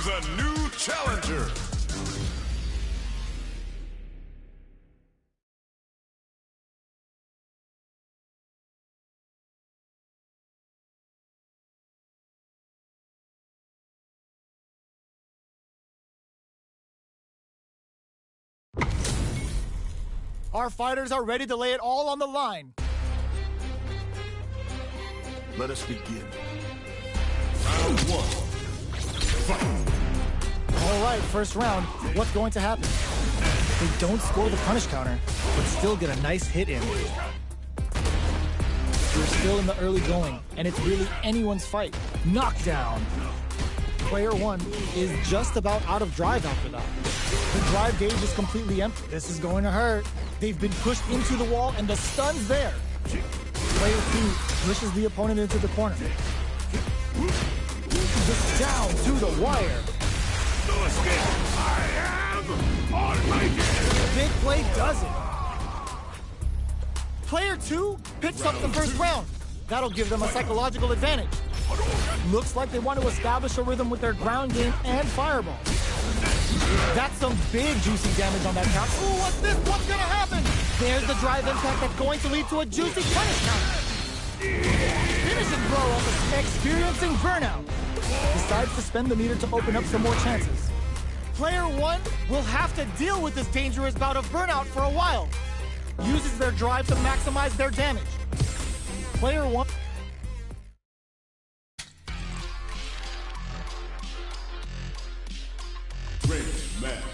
the new challenger. Our fighters are ready to lay it all on the line. Let us begin. Round one. Fight. All right, first round. What's going to happen? They don't score the punish counter, but still get a nice hit in. We're still in the early going, and it's really anyone's fight. Knockdown. Player one is just about out of drive after that. The drive gauge is completely empty. This is going to hurt. They've been pushed into the wall, and the stun's there. Player two pushes the opponent into the corner. Just down to the wire. No escape. I am on my game. Big play does it. Player two picks up the first round. That'll give them a psychological advantage. Looks like they want to establish a rhythm with their ground game and fireball. That's some big juicy damage on that count. Ooh, what's this? What's gonna happen? There's the drive impact that's going to lead to a juicy punish counter. Finishing blow, experiencing burnout. Decides to spend the meter to open up some more chances. Player one will have to deal with this dangerous bout of burnout for a while. Uses their drive to maximize their damage. Player one. Great match.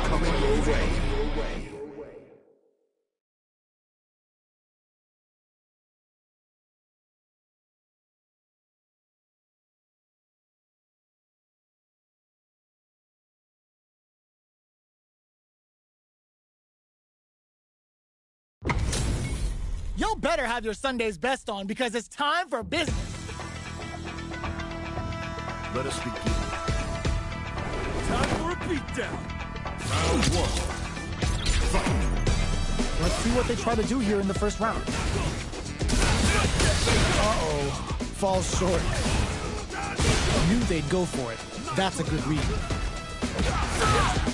Coming your way. Y'all better have your Sunday's best on because it's time for business. Let us begin. Time for a beatdown. Round one. Fight. Let's see what they try to do here in the first round. Uh-oh. Falls short. Knew they'd go for it. That's a good read.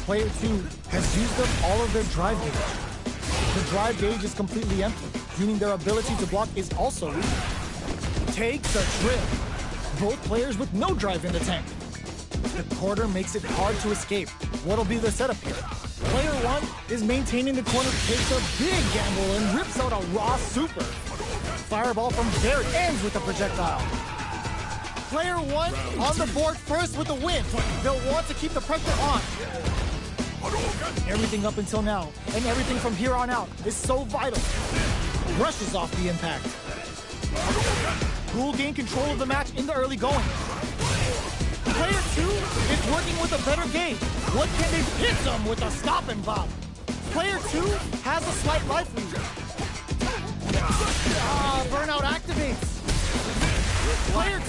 Player 2 has used up all of their drive gauge. The drive gauge is completely empty, meaning their ability to block is also weak. Takes a trip. Both players with no drive in the tank. The corner makes it hard to escape. What'll be the setup here? Player 1 is maintaining the corner, takes a big gamble and rips out a raw super. Fireball from there ends with a projectile. Player 1 on the board first with the win. They'll want to keep the pressure on. Everything up until now, and everything from here on out, is so vital. Brushes off the impact. Ghoul gain control of the match in the early going. Player 2 is working with a better gauge. What can they hit them with a stop and pop? Player 2 has a slight life lead. Burnout activates. Player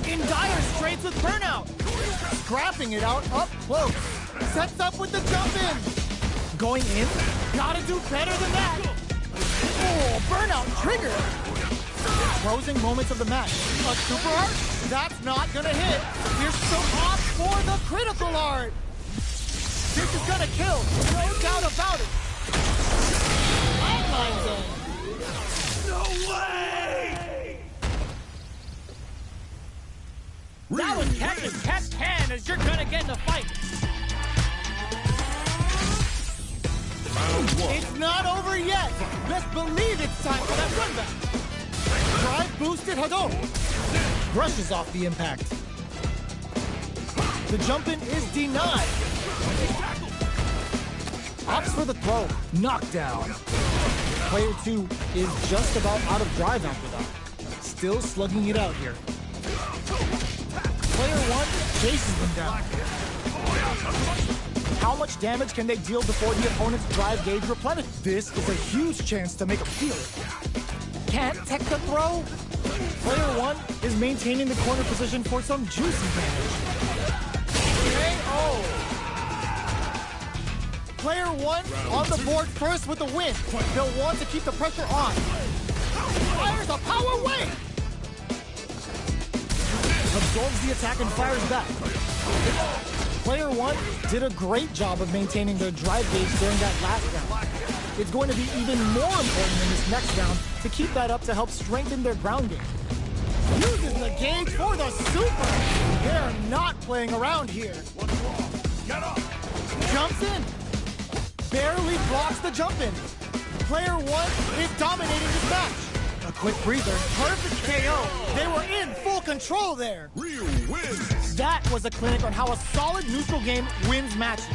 2 in dire straits with Burnout. Scrapping it out up close. Sets up with the jump in. Going in? Gotta do better than that. Oh, Burnout trigger. Closing moments of the match. A super art? That's not gonna hit. Here's some off for the critical art. This is gonna kill. No doubt about it. Outline zone. No way! That was Captain Cat's hand as you're gonna get in a fight. Round one. It's not over yet. Let's believe it's time for that run back. Drive boosted Hadouken. Brushes off the impact. The jump in is denied. Opts for the throw. Knockdown. Player 2 is just about out of drive after that. Still slugging it out here. Player 1 chases them down. How much damage can they deal before the opponent's drive gauge replenishes? This is a huge chance to make them feel it. Can't tech the throw. Player 1 is maintaining the corner position for some juicy damage. KO. Player 1 on the board first with the win. They'll want to keep the pressure on. Fires a power wave. Absorbs the attack and fires back. Player 1 did a great job of maintaining their drive gauge during that last round. It's going to be even more important in this next round to keep that up to help strengthen their ground game. Uses the gauge for the super. They're not playing around here. Jumps in. Barely blocks the jump in. Player 1 is dominating this match. A quick breather. Perfect KO. They were in full control there. Real wins. That was a clinic on how a solid neutral game wins matches.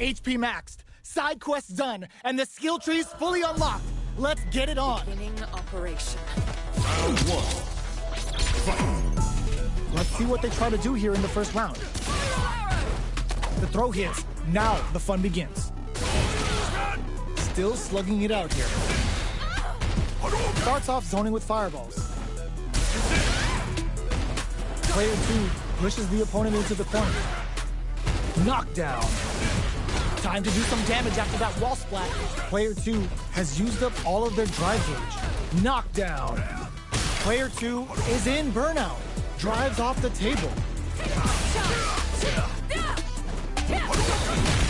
HP maxed, side quests done, and the skill tree's fully unlocked. Let's get it on. Beginning operation. Round one. Fight. Let's see what they try to do here in the first round. The throw hits. Now the fun begins. Still slugging it out here. Starts off zoning with fireballs. Player 2 pushes the opponent into the corner. Knockdown. Time to do some damage after that wall splat. Player 2 has used up all of their drive gauge. Knockdown. Player 2 is in burnout. Drives off the table.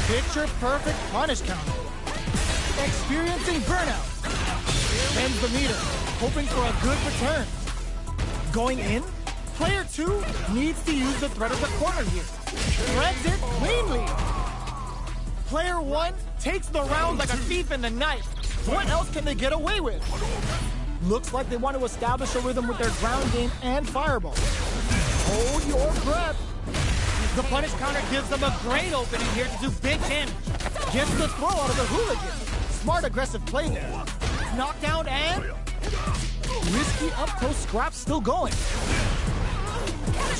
Picture perfect punish counter. experiencing burnout. Bends the meter, hoping for a good return. Going in, player 2 needs to use the threat of the corner here. Threads it cleanly. Player 1 takes the round like a thief in the night. What else can they get away with? Looks like they want to establish a rhythm with their ground game and fireball. Hold your breath. The punish counter gives them a great opening here to do big damage. Gets the throw out of the hooligan. Smart aggressive play there. Knockdown and risky up close scrap still going.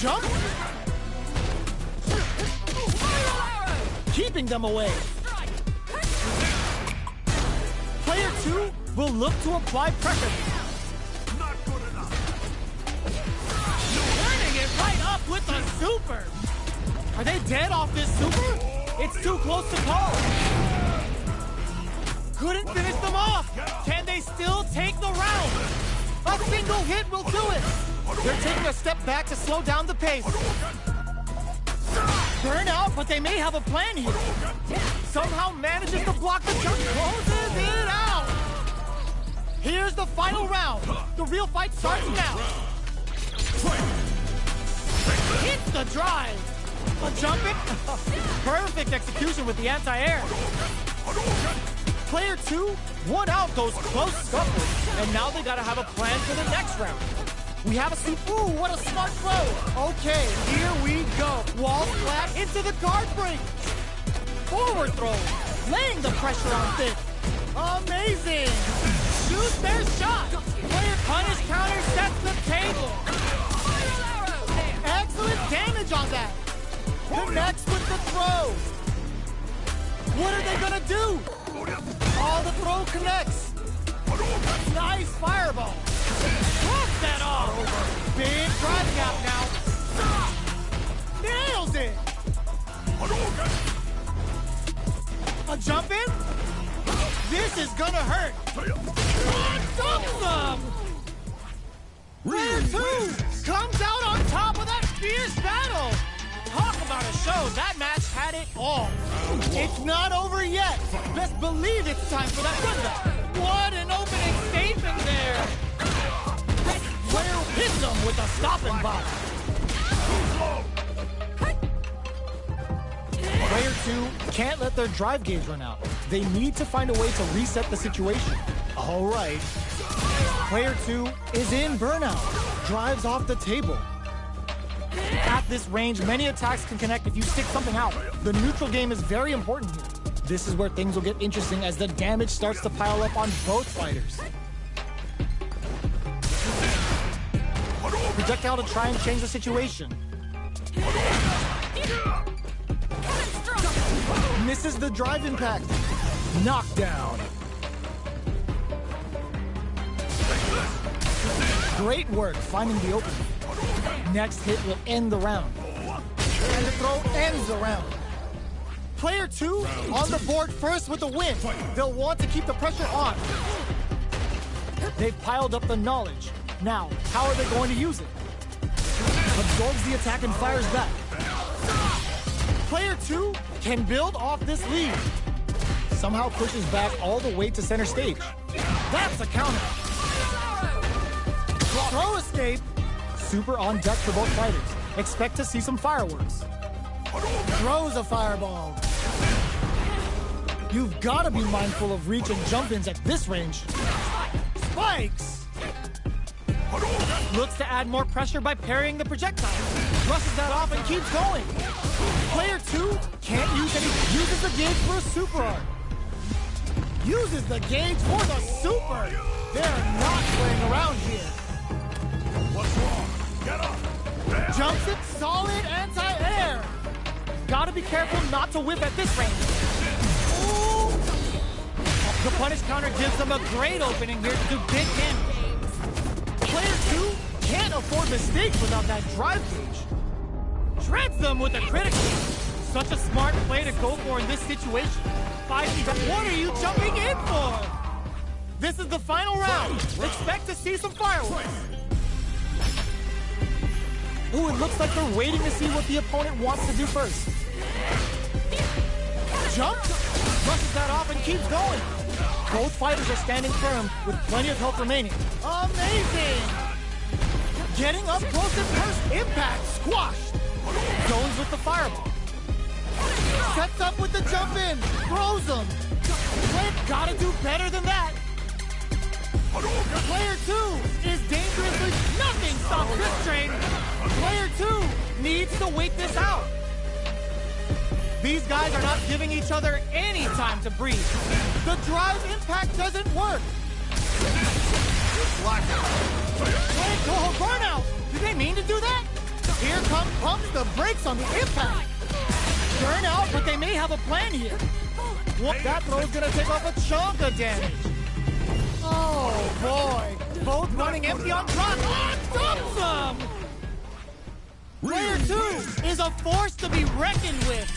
Jump. Keeping them away. Player 2 will look to apply pressure. Not good enough. Turning it right up with the super. Are they dead off this super? It's too close to call. Couldn't finish them off. Can they still take the round? A single hit will do it. They're taking a step back to slow down the pace. Burn out, but they may have a plan here. Somehow manages to block the jump. Closes it out. Here's the final round. The real fight starts now. Hits the drive. A jump it. Perfect execution with the anti-air. Player 2 won out those close scuffles, and now they gotta have a plan for the next round. We have a ooh, what a smart throw. Okay, here we go. Wall flat into the guard break. Forward throw, laying the pressure on Thick. Amazing. Shoot their shot. Player punish counter sets the table. Excellent damage on that. Connects with the throw. What are they gonna do? Oh, the throw connects. Nice fireball. Block that off. Big drive gap now. Nails it. A jump in? This is gonna hurt. Awesome. Player 2 comes out on top of that fierce battle. Talk about a show. That match had it all. It's not over yet. Best believe it's time for that comeback. What an opening statement there. Player hits them with a stopping block. Player 2 can't let their drive gauge run out. They need to find a way to reset the situation. All right. Player 2 is in burnout. Drives off the table. At this range, many attacks can connect if you stick something out. The neutral game is very important here. This is where things will get interesting as the damage starts to pile up on both fighters. Projectile to try and change the situation. Misses the drive impact. Knockdown. Great work finding the opening. Next hit will end the round. And the throw ends the round. Player 2 on the board first with the win. They'll want to keep the pressure on. They've piled up the knowledge. Now, how are they going to use it? Absorbs the attack and fires back. Player 2 can build off this lead. Somehow pushes back all the way to center stage. That's a counter. Throw escape. Super on deck for both fighters. Expect to see some fireworks. Throws a fireball. You've got to be mindful of reach and jump-ins at this range. Spikes! Looks to add more pressure by parrying the projectile. Brushes that off and keeps going. Player 2 can't use any. Uses the gauge for a super art. Uses the gauge for the super. They're not playing around here. What's wrong? Get up. Jumps it, solid anti-air. Gotta be careful not to whip at this range. Ooh. The punish counter gives them a great opening here to do big damage. Player 2 can't afford mistakes without that drive gauge. Shreds them with a critical. Such a smart play to go for in this situation. What are you jumping in for? This is the final round. Expect to see some fireworks. Ooh, it looks like they're waiting to see what the opponent wants to do first. Jump, brushes that off and keeps going. Both fighters are standing firm with plenty of health remaining. Amazing! Getting up close and first impact, squashed! Jones with the fireball. Sets up with the jump in, throws him. Clint gotta do better than that. Player 2 is dangerously nothing stops this train. Player 2 needs to wait this out. These guys are not giving each other any time to breathe. The drive impact doesn't work. Clint, go home burnout. Did they mean to do that? Here comes the brakes on the impact. Burnout, but they may have a plan here. That throw's gonna take off a chunk of damage. Oh boy, both running empty on front. Dumps them! Player 2 is a force to be reckoned with.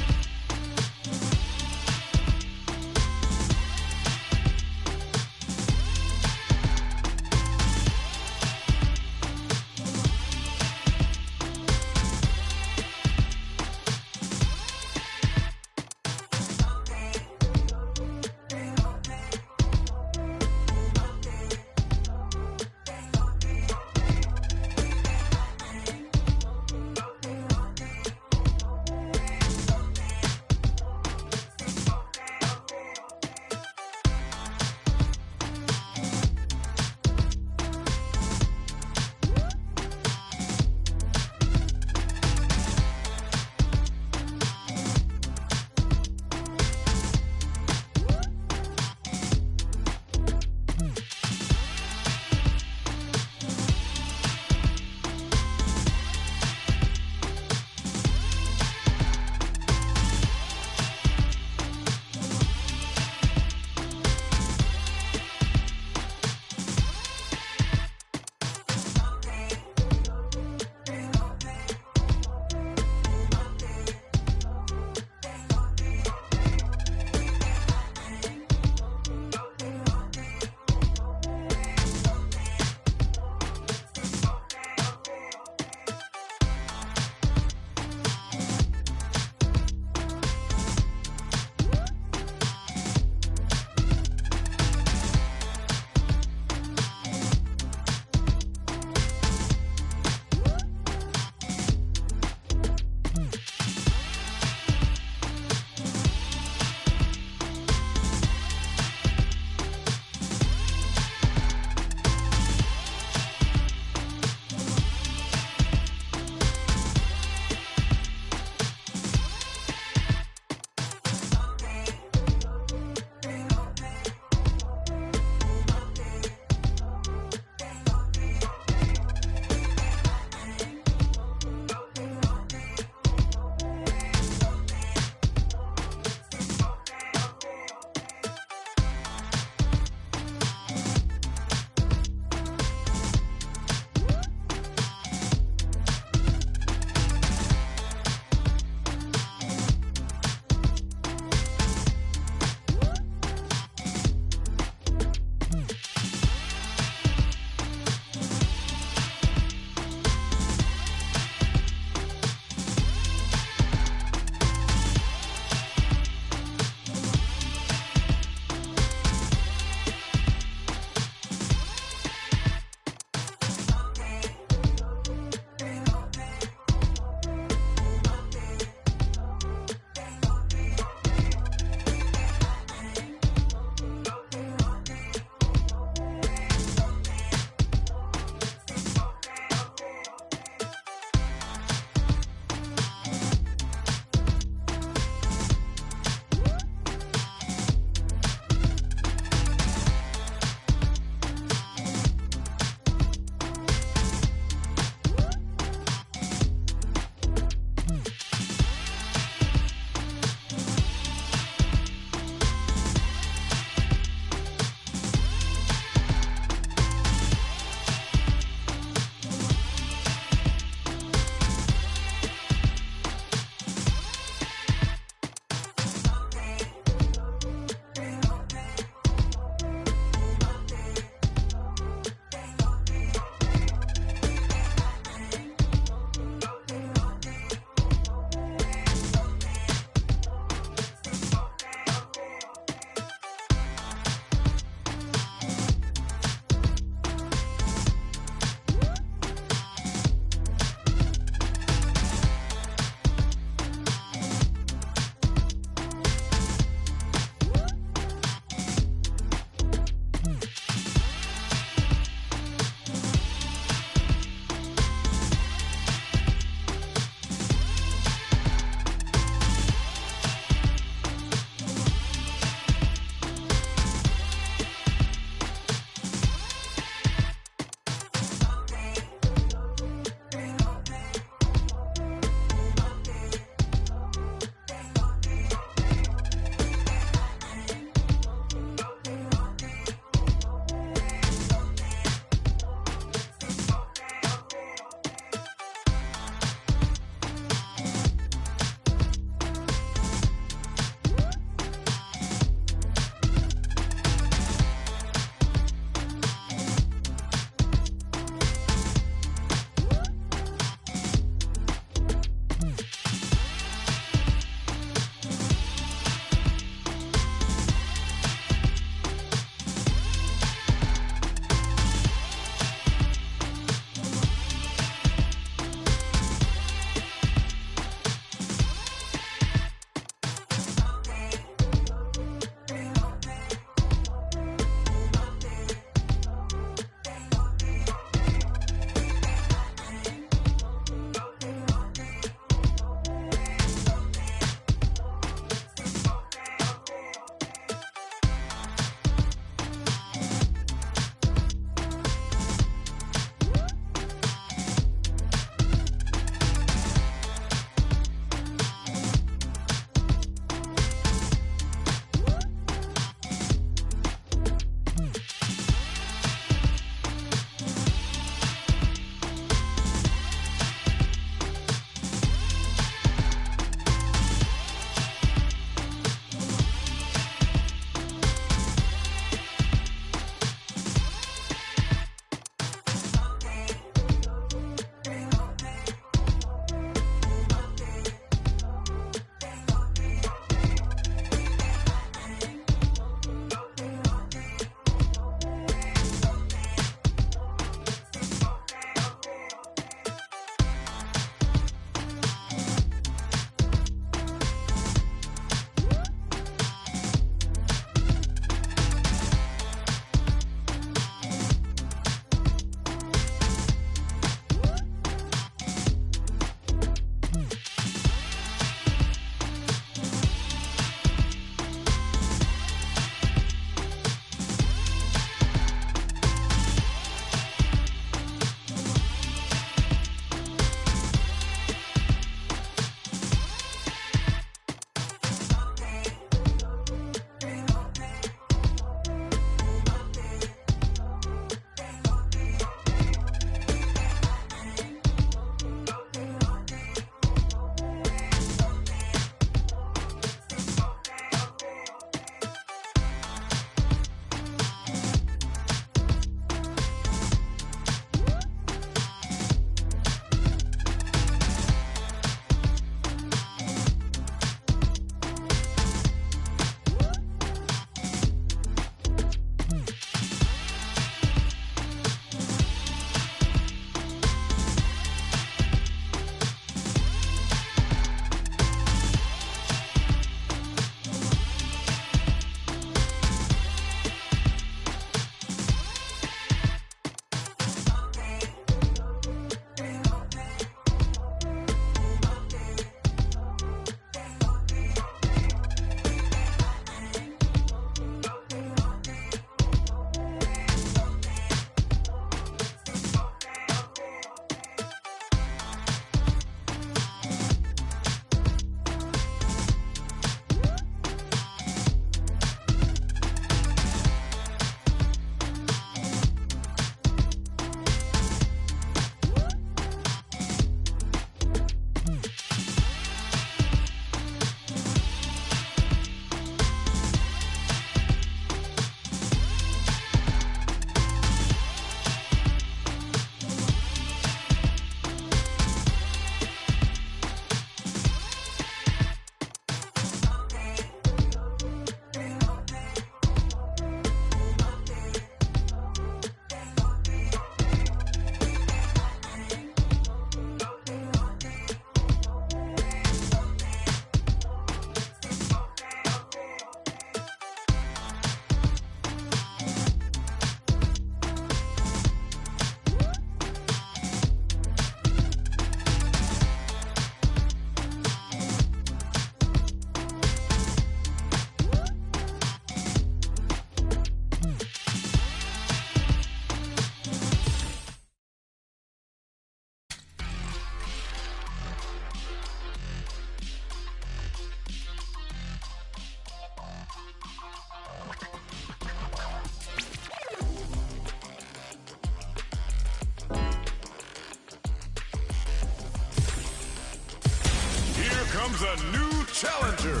comes a new challenger.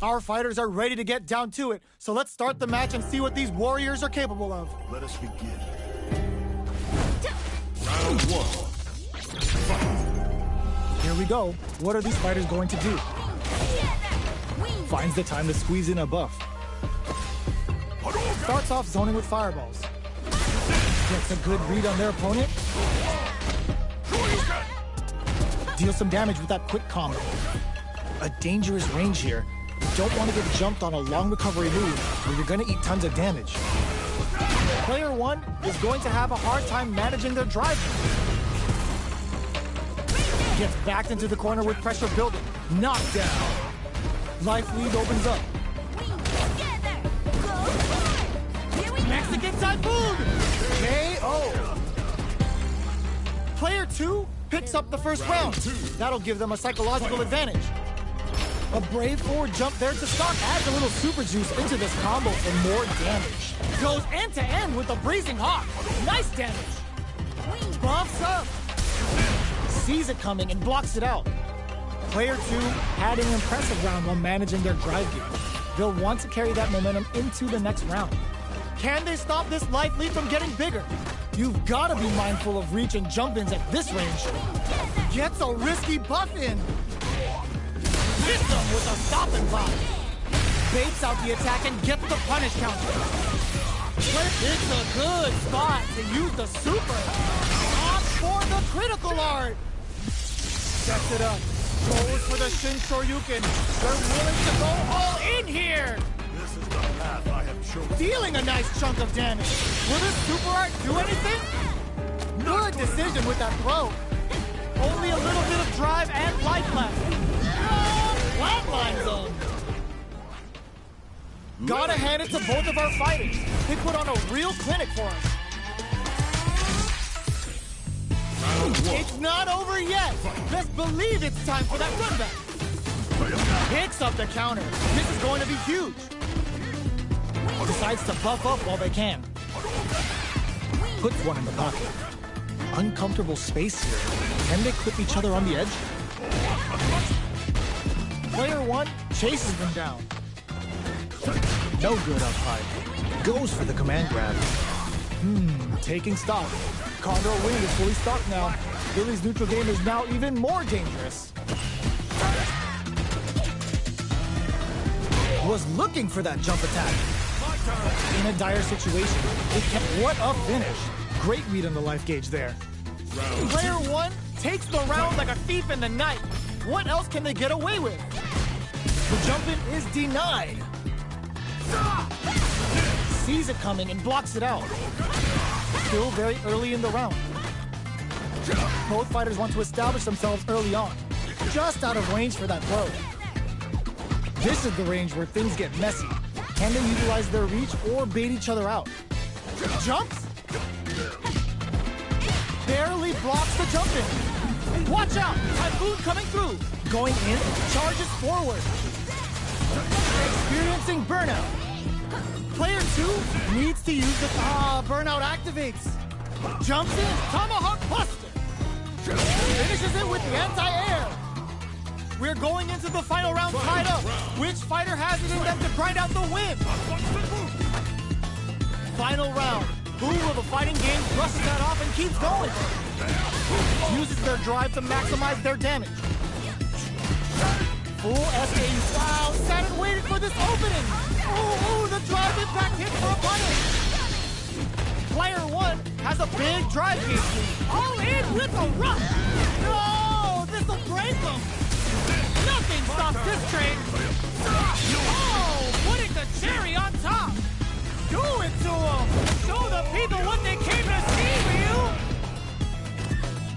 Our fighters are ready to get down to it, so let's start the match and see what these warriors are capable of. Let us begin. Round one. Here we go. What are these fighters going to do? Finds the time to squeeze in a buff. Starts off zoning with fireballs. Gets a good read on their opponent. Deals some damage with that quick combo. A dangerous range here. You don't want to get jumped on a long recovery move where you're going to eat tons of damage. Player one is going to have a hard time managing their drive. Gets backed into the corner with pressure building. Knockdown. Life lead opens up. Mexican Typhoon! KO! Player two picks up the first round. That'll give them a psychological advantage. A brave forward jump there to stock adds a little super juice into this combo for more damage. Goes end to end with a Breezing Hawk. Nice damage. Buffs up. Sees it coming and blocks it out. Player two had an impressive round while managing their drive gear. They'll want to carry that momentum into the next round. Can they stop this life lead from getting bigger? You've got to be mindful of reach and jump-ins at this range. Gets a risky buff in. Hits them with a stopping block. Baits out the attack and gets the punish counter. It's a good spot to use the super. Opts for the critical art. Sets it up. Goes for the Shin Shoryuken. They're willing to go all in here. This is the path I have chosen. Dealing a nice chunk of damage. Will this super art do anything? Good decision with that throw. Only a little bit of drive and life left. Flatlines them. Gotta hand it to both of our fighters. They put on a real clinic for us. It's not over yet. Best believe it's time for that run back. Picks up the counter. This is going to be huge. Decides to buff up while they can. Puts one in the pocket. Uncomfortable space here. Can they clip each other on the edge? Player one chases them down. No good up high. Goes for the command grab. Taking stock. Condor Wing is fully stocked now. Billy's neutral game is now even more dangerous. Was looking for that jump attack. In a dire situation. What a finish. Great read on the life gauge there. Player one takes the round like a thief in the night. What else can they get away with? The jump-in is denied. Sees it coming and blocks it out. Still very early in the round. Both fighters want to establish themselves early on. Just out of range for that throw. This is the range where things get messy. Can they utilize their reach or bait each other out? Jumps? Barely blocks the jump-in. Watch out! Typhoon coming through. Going in, charges forward. Experiencing burnout. Player two needs to use the burnout activates. Jumps in, tomahawk buster. Finishes it with the anti-air. We're going into the final round tied up. Which fighter has it in them to grind out the win? Final round. Who will the fighting game brushes that off and keeps going? Uses their drive to maximize their damage. Full SAU. Wow, sat and waited for this opening. Ooh, the drive impact hit for a punish. Player one has a big drive gauge lead. All in with a rush. No, this'll break them. Nothing stops this train. Oh, putting the cherry on top. Do it to them. Show the people what they came to see, Ryu.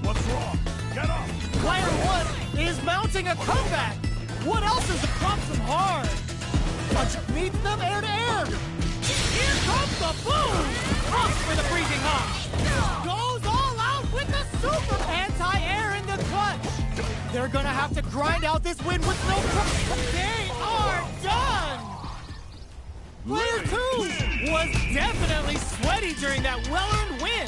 What's wrong? Get up. Player one is mounting a comeback. What else is to prompt them hard? Punch meets them air to air. Here comes the boom. Up for the freezing hawk. Goes all out with the super They're gonna have to grind out this win with no They are done! Player 2 was definitely sweaty during that well-earned win.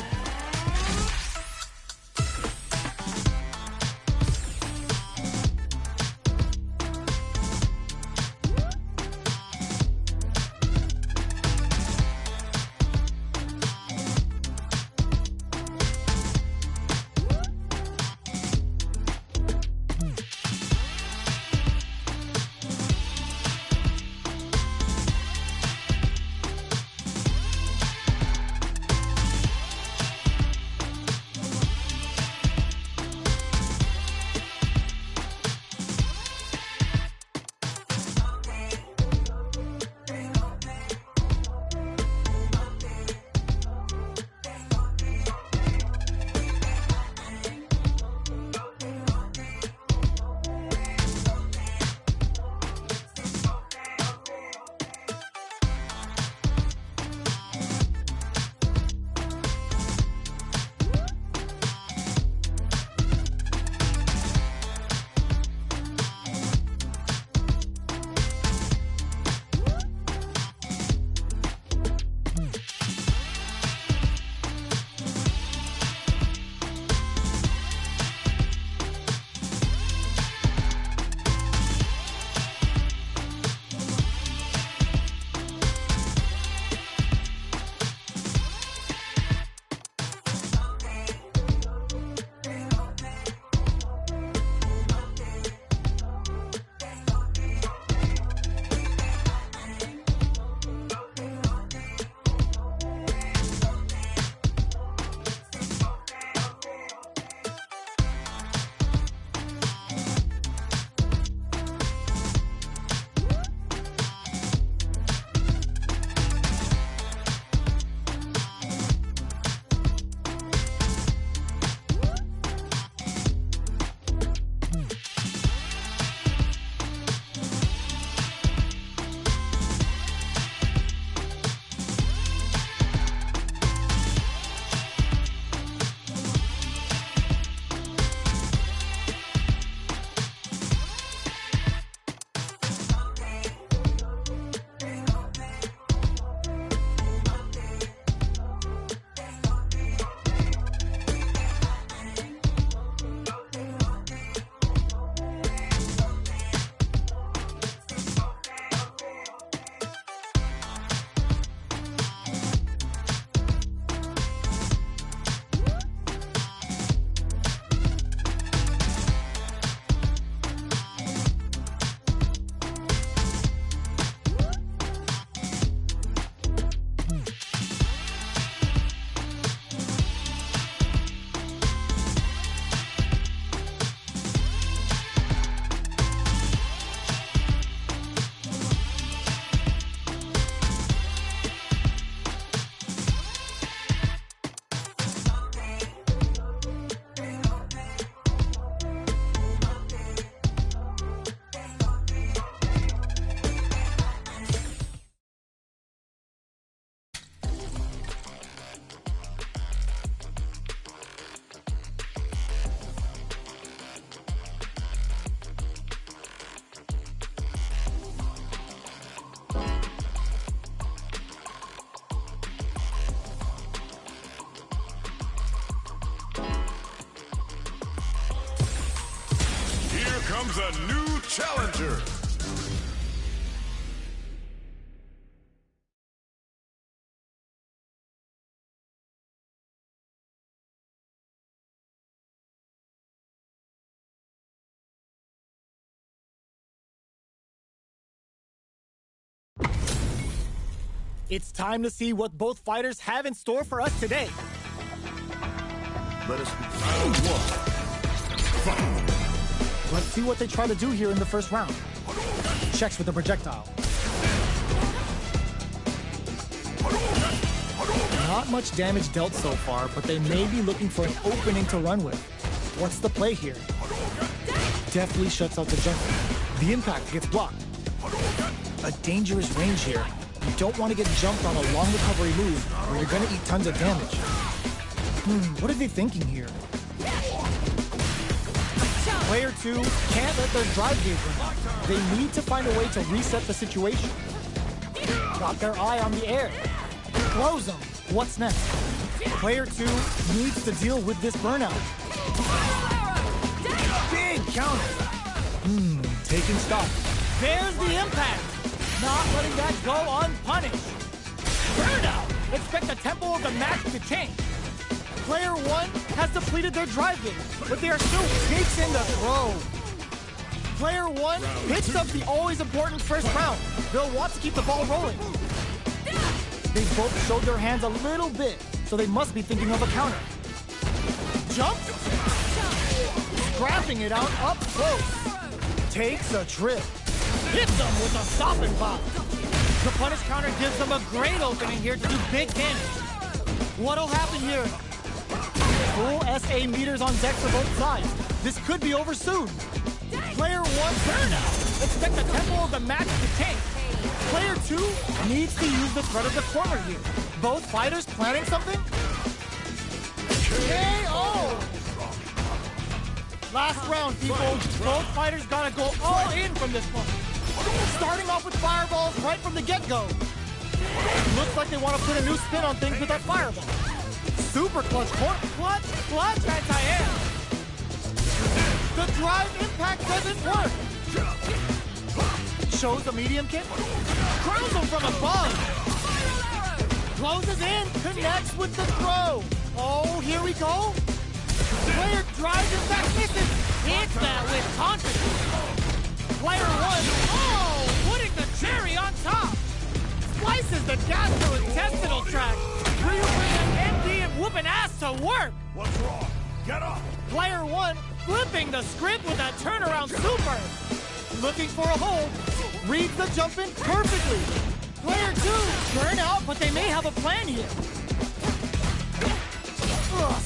comes a new challenger. It's time to see what both fighters have in store for us today. Let us round one. Fight. Let's see what they try to do here in the first round. Checks with the projectile. Not much damage dealt so far, but they may be looking for an opening to run with. What's the play here? Definitely shuts out the jump. The impact gets blocked. A dangerous range here. You don't want to get jumped on a long recovery move, or you're going to eat tons of damage. What are they thinking here? Player 2 can't let their drive gauge run out. They need to find a way to reset the situation. Got their eye on the air. Close them. What's next? Player 2 needs to deal with this burnout. Big counter. Taking stock. There's the impact. Not letting that go unpunished. Burnout. Expect the tempo of the match to change. Player 1 has depleted their drive gauge, but they are still takes in the throw. Player 1 picks up the always important first round. They'll want to keep the ball rolling. They both showed their hands a little bit, so they must be thinking of a counter. Jump. Scrapping it out up close. Takes a trip. Hits them with a stop and pop. The punish counter gives them a great opening here to do big damage. What'll happen here? Full SA meters on deck for both sides. This could be over soon. Player 1 burnout. Expect the tempo of the match to change. Player 2 needs to use the threat of the corner here. Both fighters planning something? KO! Last round, people. Both fighters gotta go all in from this point. Starting off with fireballs right from the get-go. Looks like they want to put a new spin on things with that fireball. Super clutch corner. Clutch anti-air. The drive impact doesn't work. Shows the medium kick. Crowns him from above. Closes in. Connects with the throw. Oh, here we go. Player drives impact misses. Hits that with confidence. Player 1. Oh, putting the cherry on top. Slices the gastrointestinal tract. Ryu bringing MD and whooping ass to work. What's wrong? Get up! Player 1 flipping the script with a turnaround super. Looking for a hold. Reads the jump in perfectly. Player 2. Burn out, but they may have a plan here.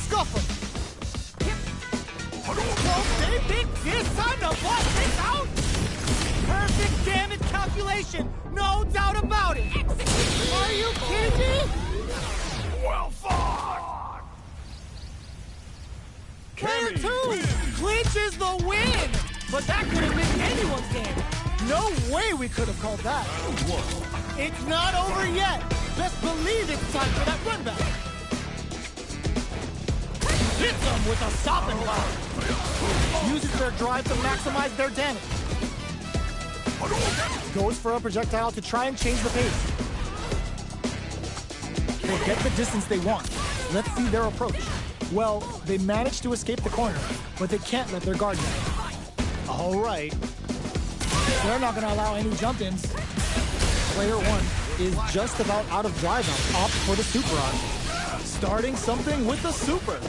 Scuff him. They think this time to bust things out? Perfect damage calculation, no doubt about it. Are you kidding me? Well fought! Player 2 clinches the win, but that could have been anyone's game. No way we could have called that. It's not over yet. Best believe it's time for that run back. Hits them with a stop and pop. Uses their drive to maximize their damage. Goes for a projectile to try and change the pace. They get the distance they want. Let's see their approach. Well, they managed to escape the corner, but they can't let their guard down. All right. They're not going to allow any jump-ins. Player 1 is just about out of drive out. Opt for the super on. Starting something with the super.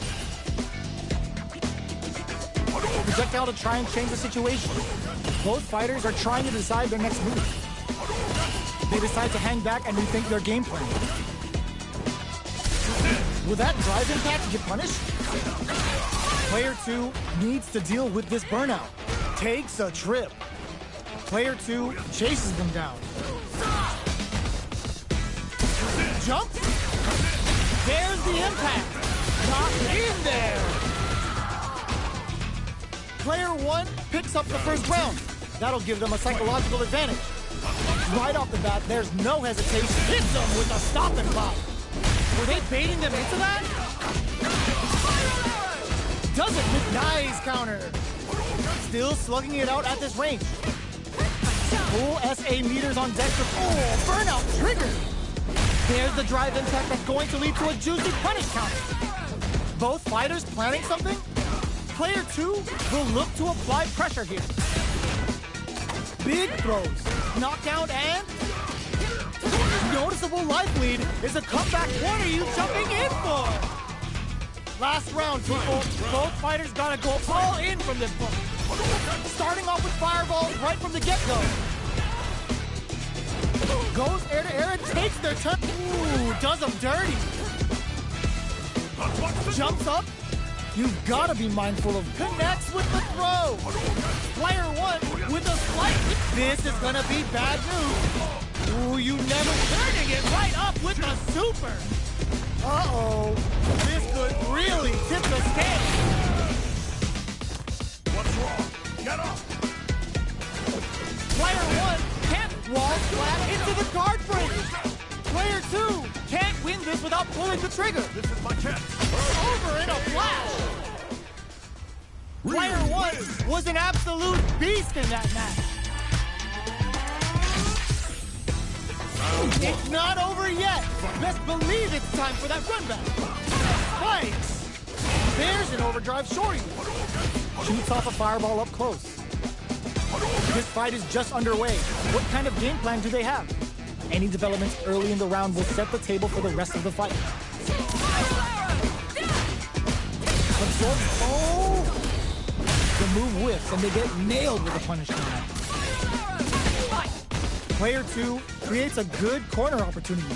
Projectile to try and change the situation. Both fighters are trying to decide their next move. They decide to hang back and rethink their game plan. Will that drive impact get punished? Player 2 needs to deal with this burnout. Takes a trip. Player 2 chases them down. Jumps. There's the impact. Not in there. Player 1 picks up the first round. That'll give them a psychological advantage. Right off the bat, there's no hesitation. Hits them with a stop and pop. Were they baiting them into that? Doesn't miss. Nice counter. Still slugging it out at this range. Full SA meters on deck for burnout trigger. There's the drive impact that's going to lead to a juicy punish counter. Both fighters planning something? Player 2 will look to apply pressure here. Big throws. Knockdown and noticeable life lead is a comeback. What are you jumping in for? Last round, people. Both fighters gotta go all in from this point. Starting off with fireballs right from the get-go. Goes air to air and takes their turn. Ooh, does them dirty. Jumps up. You've got to be mindful of connects with the throw. Player 1 with a slight. This is going to be bad news. Ooh, you never Turning it right up with the super. Uh-oh. This could really tip the scale. What's trigger. This is my chance. Over in a flash. Player 1 was an absolute beast in that match. It's not over yet. Best believe it's time for that run back. Spikes. There's an overdrive shorty. Shoots off a fireball up close. This fight is just underway. What kind of game plan do they have? Any developments early in the round will set the table for the rest of the fight. Absorb. Oh! The move whiffs and they get nailed with a punish counter. Player 2 creates a good corner opportunity.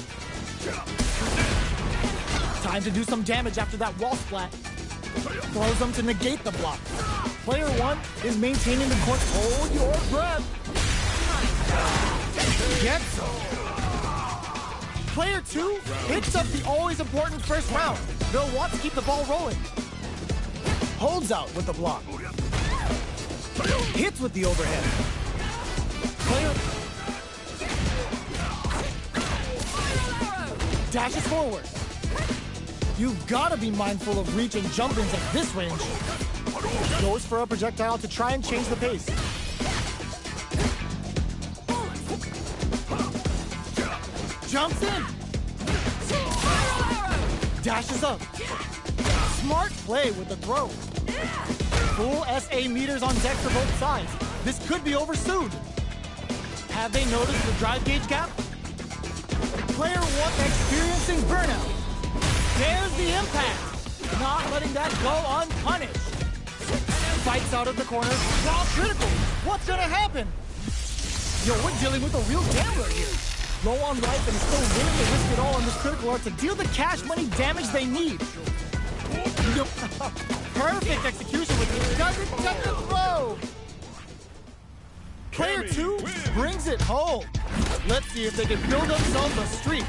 Time to do some damage after that wall splat. Throws them to negate the block. Player 1 is maintaining the corner. Hold your breath. Get some. Player 2 picks up the always important first round. They'll want to keep the ball rolling. Holds out with the block. Hits with the overhead. Player dashes forward. You've got to be mindful of reach and jump-ins at this range. Goes for a projectile to try and change the pace. Jumps in. Dashes up. Smart play with the throw. Full SA meters on deck for both sides. This could be over soon. Have they noticed the drive gauge gap? Player 1 experiencing burnout. There's the impact. Not letting that go unpunished. Fights out of the corner while critical. What's gonna happen? Yo, we're dealing with a real gambler here. Low on life and still willing to risk it all on this critical art to deal the cash money damage they need. Perfect execution with this. Doesn't touch the throw. Player 2 brings it home. Let's see if they can build themselves a streak.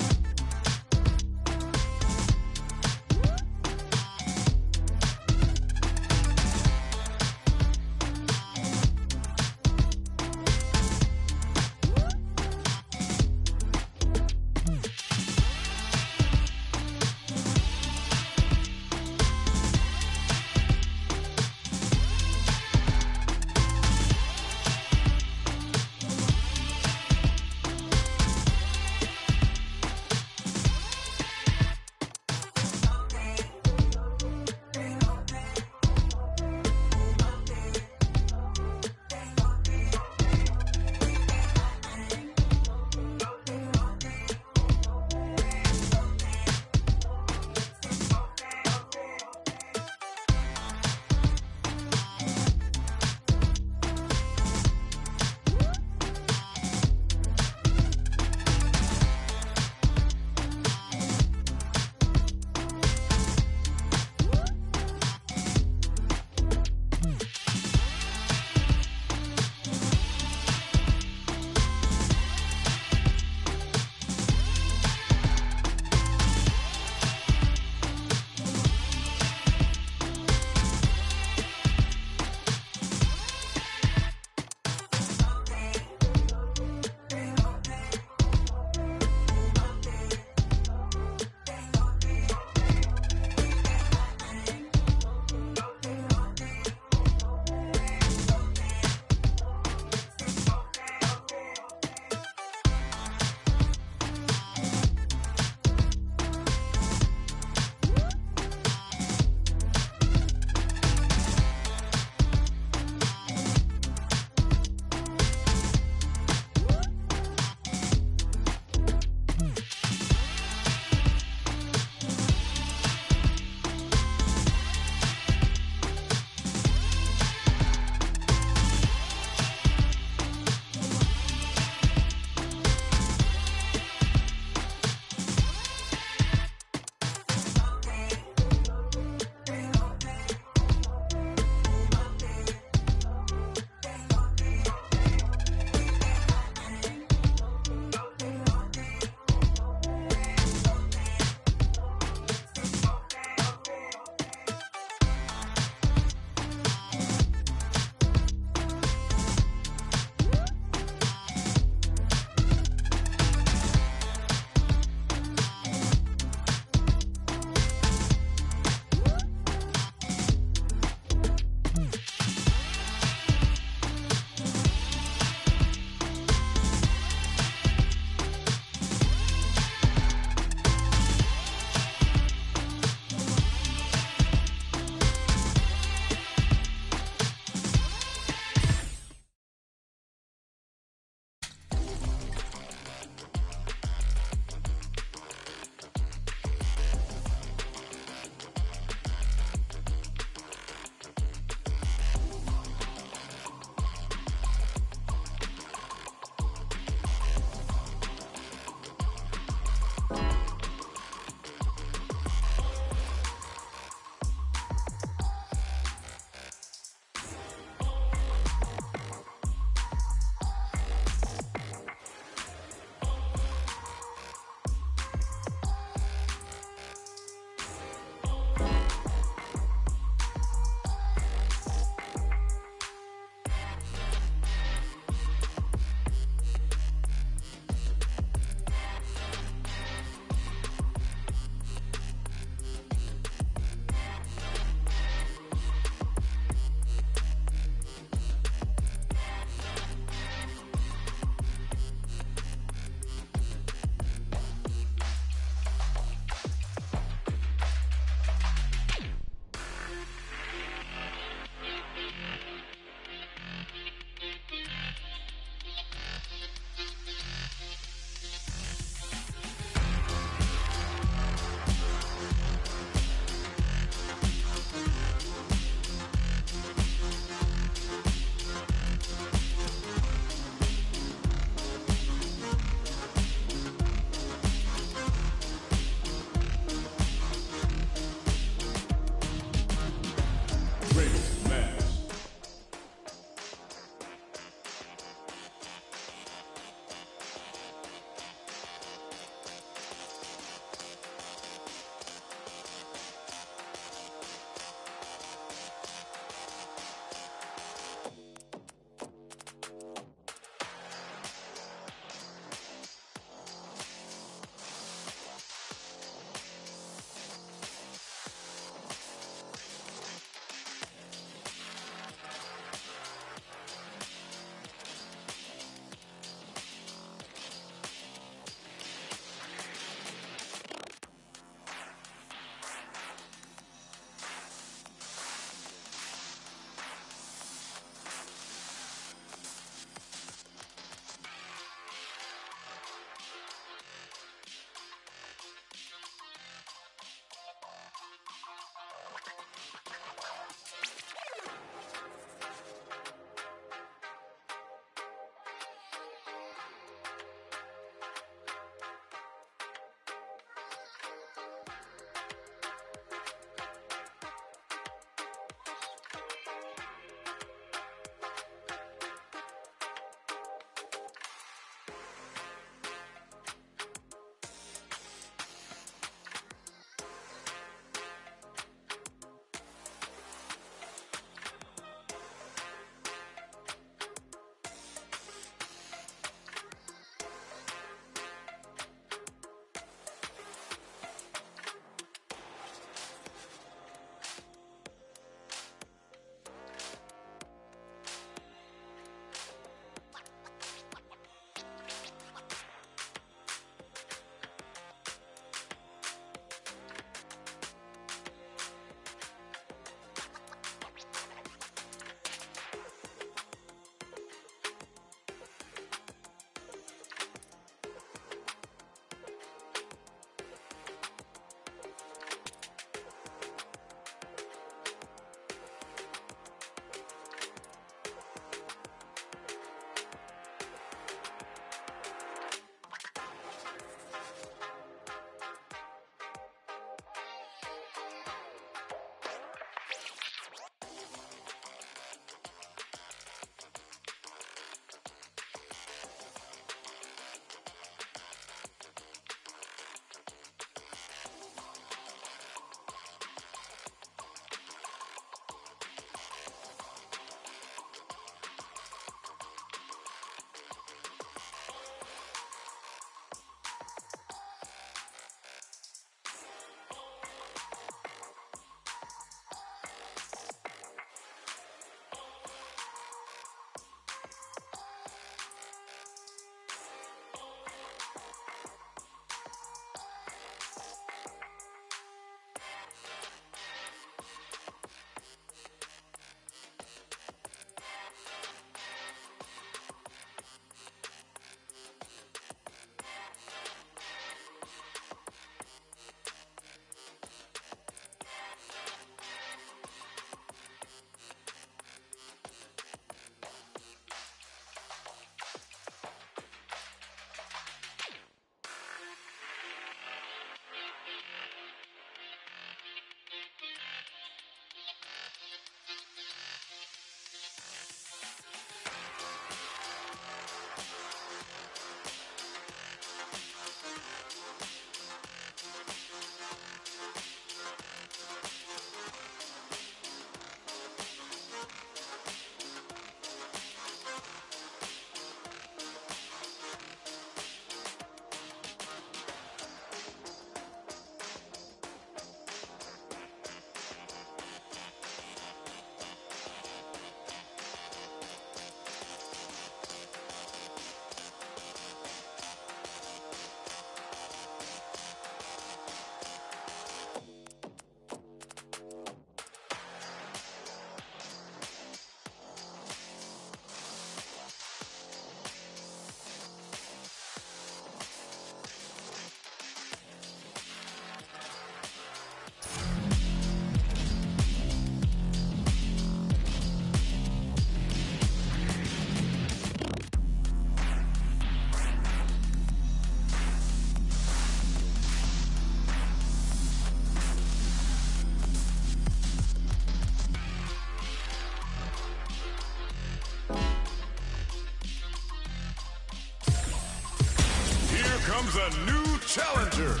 comes a new challenger.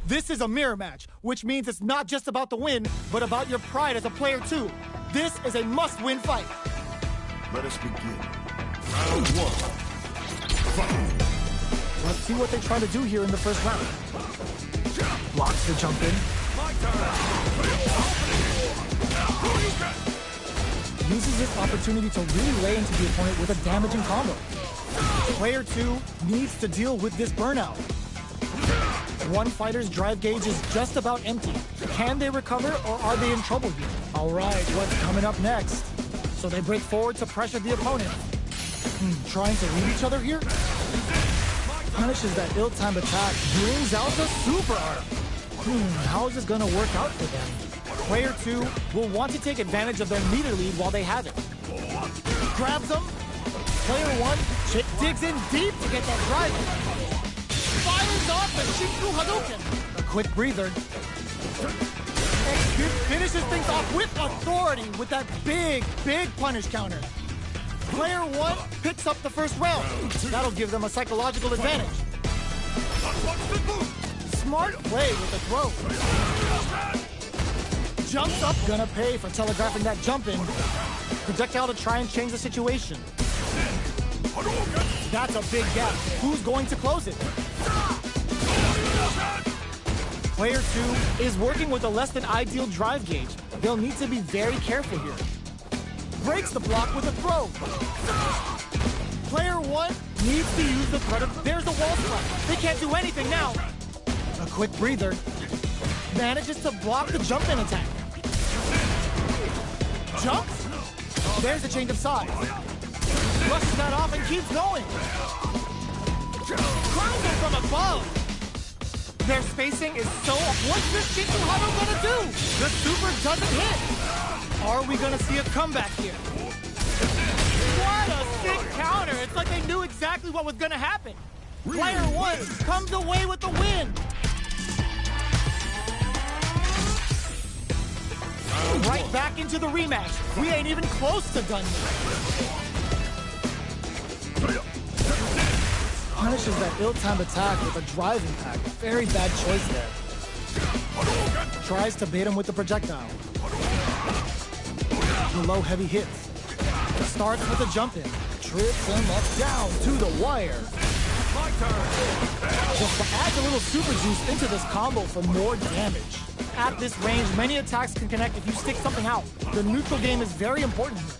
This is a mirror match, which means it's not just about the win, but about your pride as a player too. This is a must-win fight. Let us begin. Round one. Fight. Let's see what they try to do here in the first round. Blocks the jump in. Uses this opportunity to really lay into the opponent with a damaging combo. Player 2 needs to deal with this burnout. One fighter's drive gauge is just about empty. Can they recover, or are they in trouble here? All right, what's coming up next? So they break forward to pressure the opponent. Trying to read each other here? Punishes that ill-timed attack, brings out the super art. How is this gonna work out for them? Player 2 will want to take advantage of their meter lead while they have it. Grabs them. Player 1 digs in deep to get that drive. Fires off the Shinku Hadouken. A quick breather. Finishes things off with authority with that big punish counter. Player 1 picks up the first round. That'll give them a psychological advantage. Smart play with the throw. Jumps up, gonna pay for telegraphing that jump in. Projectile to try and change the situation. That's a big gap. Who's going to close it? Player 2 is working with a less than ideal drive gauge. They'll need to be very careful here. Breaks the block with a throw. Player 1 needs to use the threat of... There's a wall strike. They can't do anything now. A quick breather. Manages to block the jump-in attack. Jumps. There's a change of size. Rushes that off and keeps going. Crowns them from above. Their spacing is so... What's this Shinku Hado gonna do? The super doesn't hit. Are we gonna see a comeback here? What a sick counter. It's like they knew exactly what was gonna happen. Player 1 comes away with the win. Right back into the rematch. We ain't even close to done yet. Punishes that ill-timed attack with a drive impact. Very bad choice there. Tries to bait him with the projectile. The low heavy hits. Starts with a jump in. Trips him up down to the wire. Just adds a little super juice into this combo for more damage. At this range, many attacks can connect if you stick something out. The neutral game is very important here.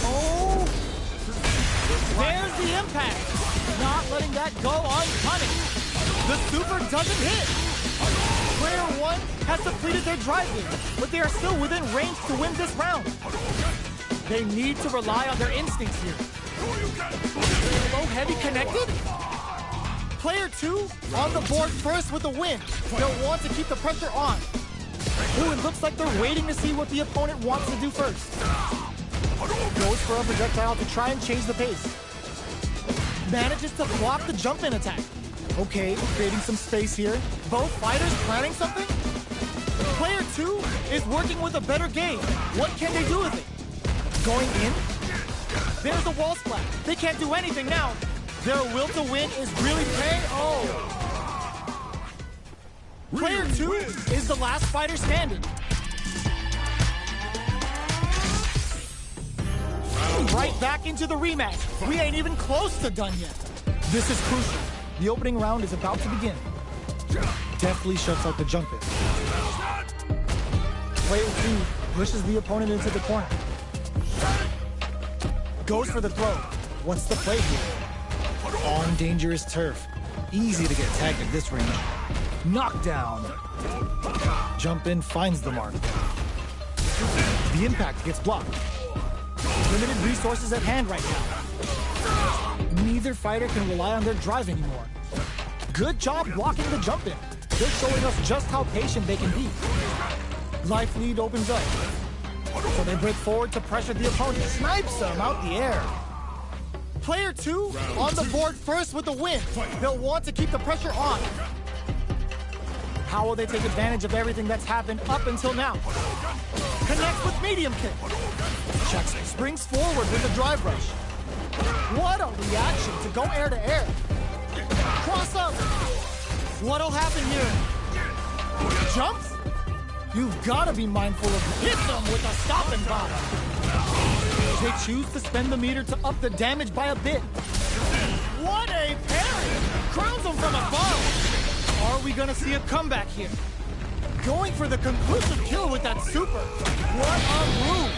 Oh! There's the impact. Not letting that go unpunished. The super doesn't hit. Player 1 has depleted their drive game, but they are still within range to win this round. They need to rely on their instincts here. Low heavy connected. Player 2 on the board first with the win. They'll want to keep the pressure on. Ooh, it looks like they're waiting to see what the opponent wants to do first. Goes for a projectile to try and change the pace. Manages to block the jump-in attack. Okay, creating some space here. Both fighters planning something? Player 2 is working with a better game. What can they do with it? Going in? There's a wall splat. They can't do anything now. Their will to win is really paying. Oh. Player 2 is the last fighter standing. Right back into the rematch. We ain't even close to done yet. This is crucial. The opening round is about to begin. Deftly shuts out the jump in. Player 2 pushes the opponent into the corner. Goes for the throw. What's the play here? On dangerous turf. Easy to get tagged at this range. Knockdown. Jump in finds the mark. The impact gets blocked. Limited resources at hand right now. Neither fighter can rely on their drive anymore. Good job blocking the jump in. They're showing us just how patient they can be. Life lead opens up. So they break forward to pressure the opponent, snipes them out the air. Player 2 on the board first with the win. They'll want to keep the pressure on. How will they take advantage of everything that's happened up until now? Connects with medium kick. Checks, springs forward with a drive rush. What a reaction to go air to air. Cross up. What'll happen here? Jumps? You've got to be mindful of hit them with a stopping bomb. They choose to spend the meter to up the damage by a bit. What a parry! Crowns them from above. Are we going to see a comeback here? Going for the conclusive kill with that super. What a move!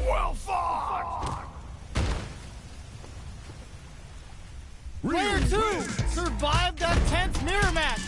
Well fought! Player 2 survived that tense mirror match.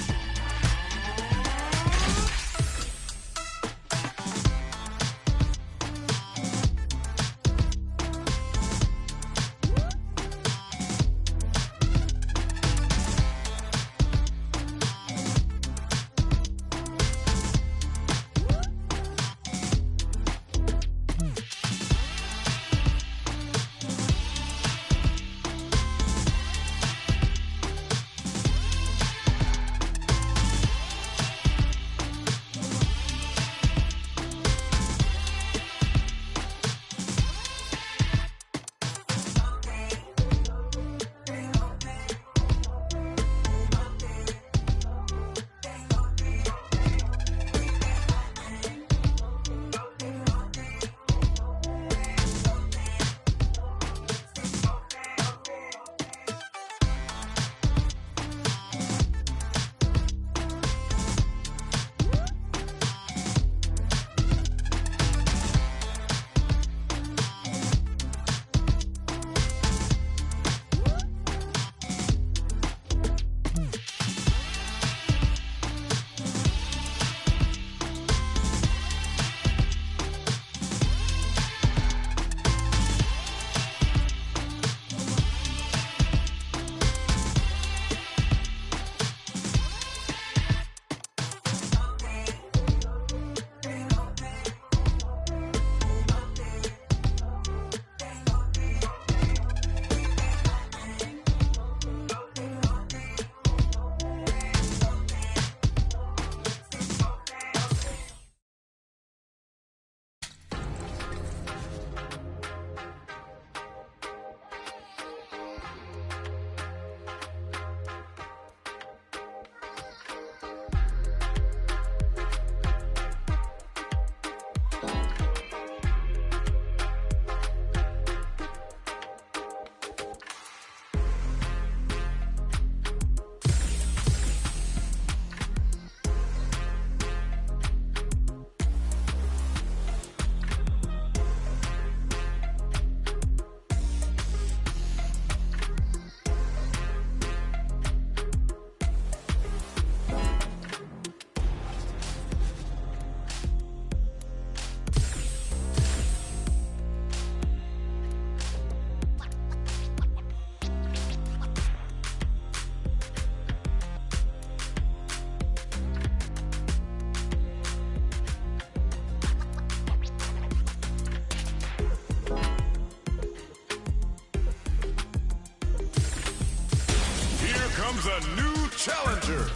comes a new challenger.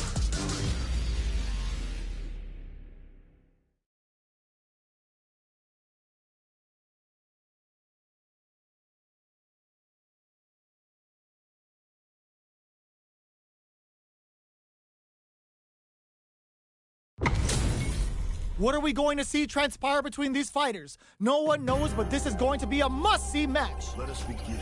What are we going to see transpire between these fighters? No one knows, but this is going to be a must-see match. Let us begin.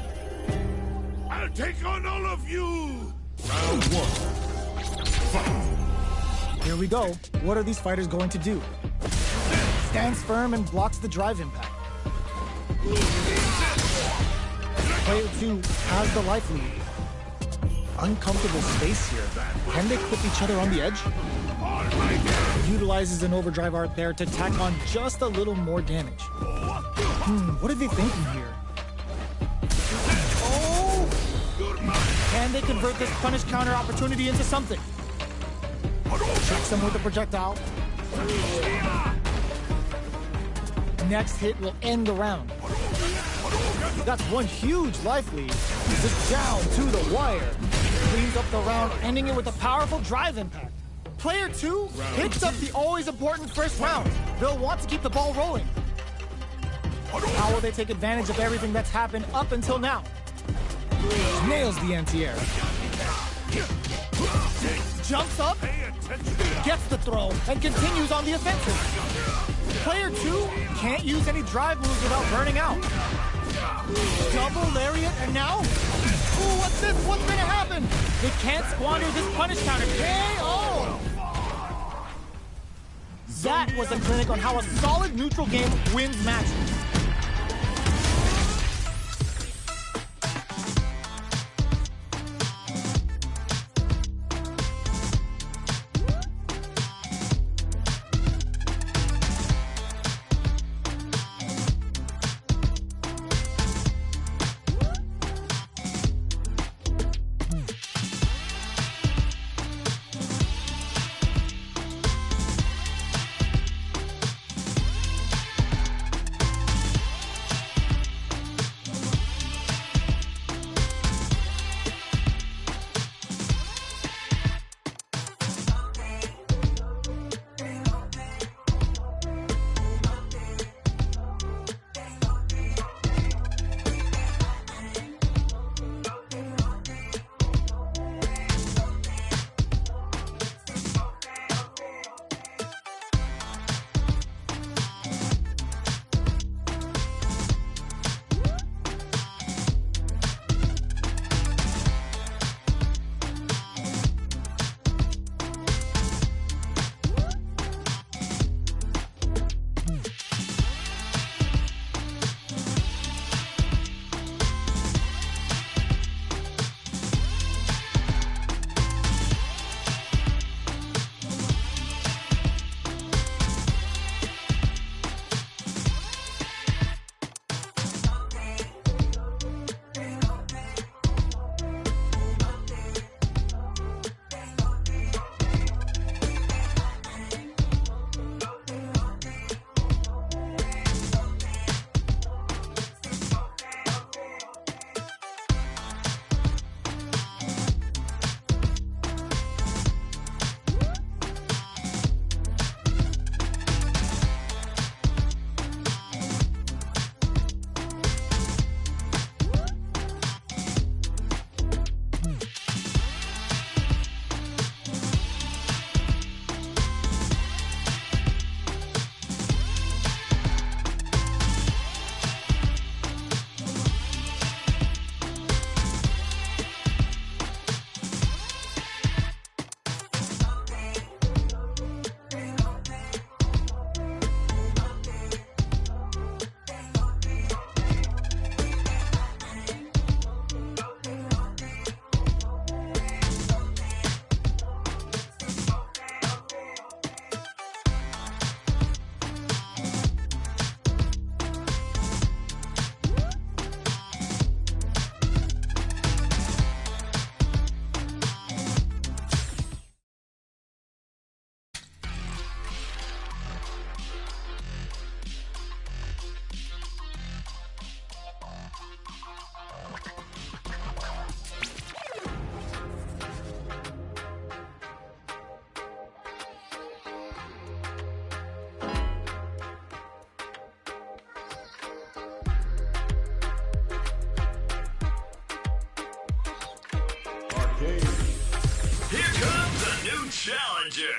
I'll take on all of you! Round one. Fight. Here we go. What are these fighters going to do? Stands firm and blocks the drive impact. Player 2 has the life lead. Uncomfortable space here. Can they clip each other on the edge? Utilizes an overdrive art there to tack on just a little more damage. What are they thinking here? Oh! Can they convert this punish counter opportunity into something? Tricks him with a projectile. next hit will end the round. That's one huge life lead. Just down to the wire. Cleans up the round, ending it with a powerful drive impact. Player 2 picks up the always important first round. They'll want to keep the ball rolling. How will they take advantage of everything that's happened up until now? Nails the anti-air. Jumps up, gets the throw, and continues on the offensive. Player 2 can't use any drive moves without burning out. Double lariat, and now? Ooh, what's this? What's gonna happen? They can't squander this punish counter. KO! That was a clinic on how a solid neutral game wins matches. Here comes a new challenger.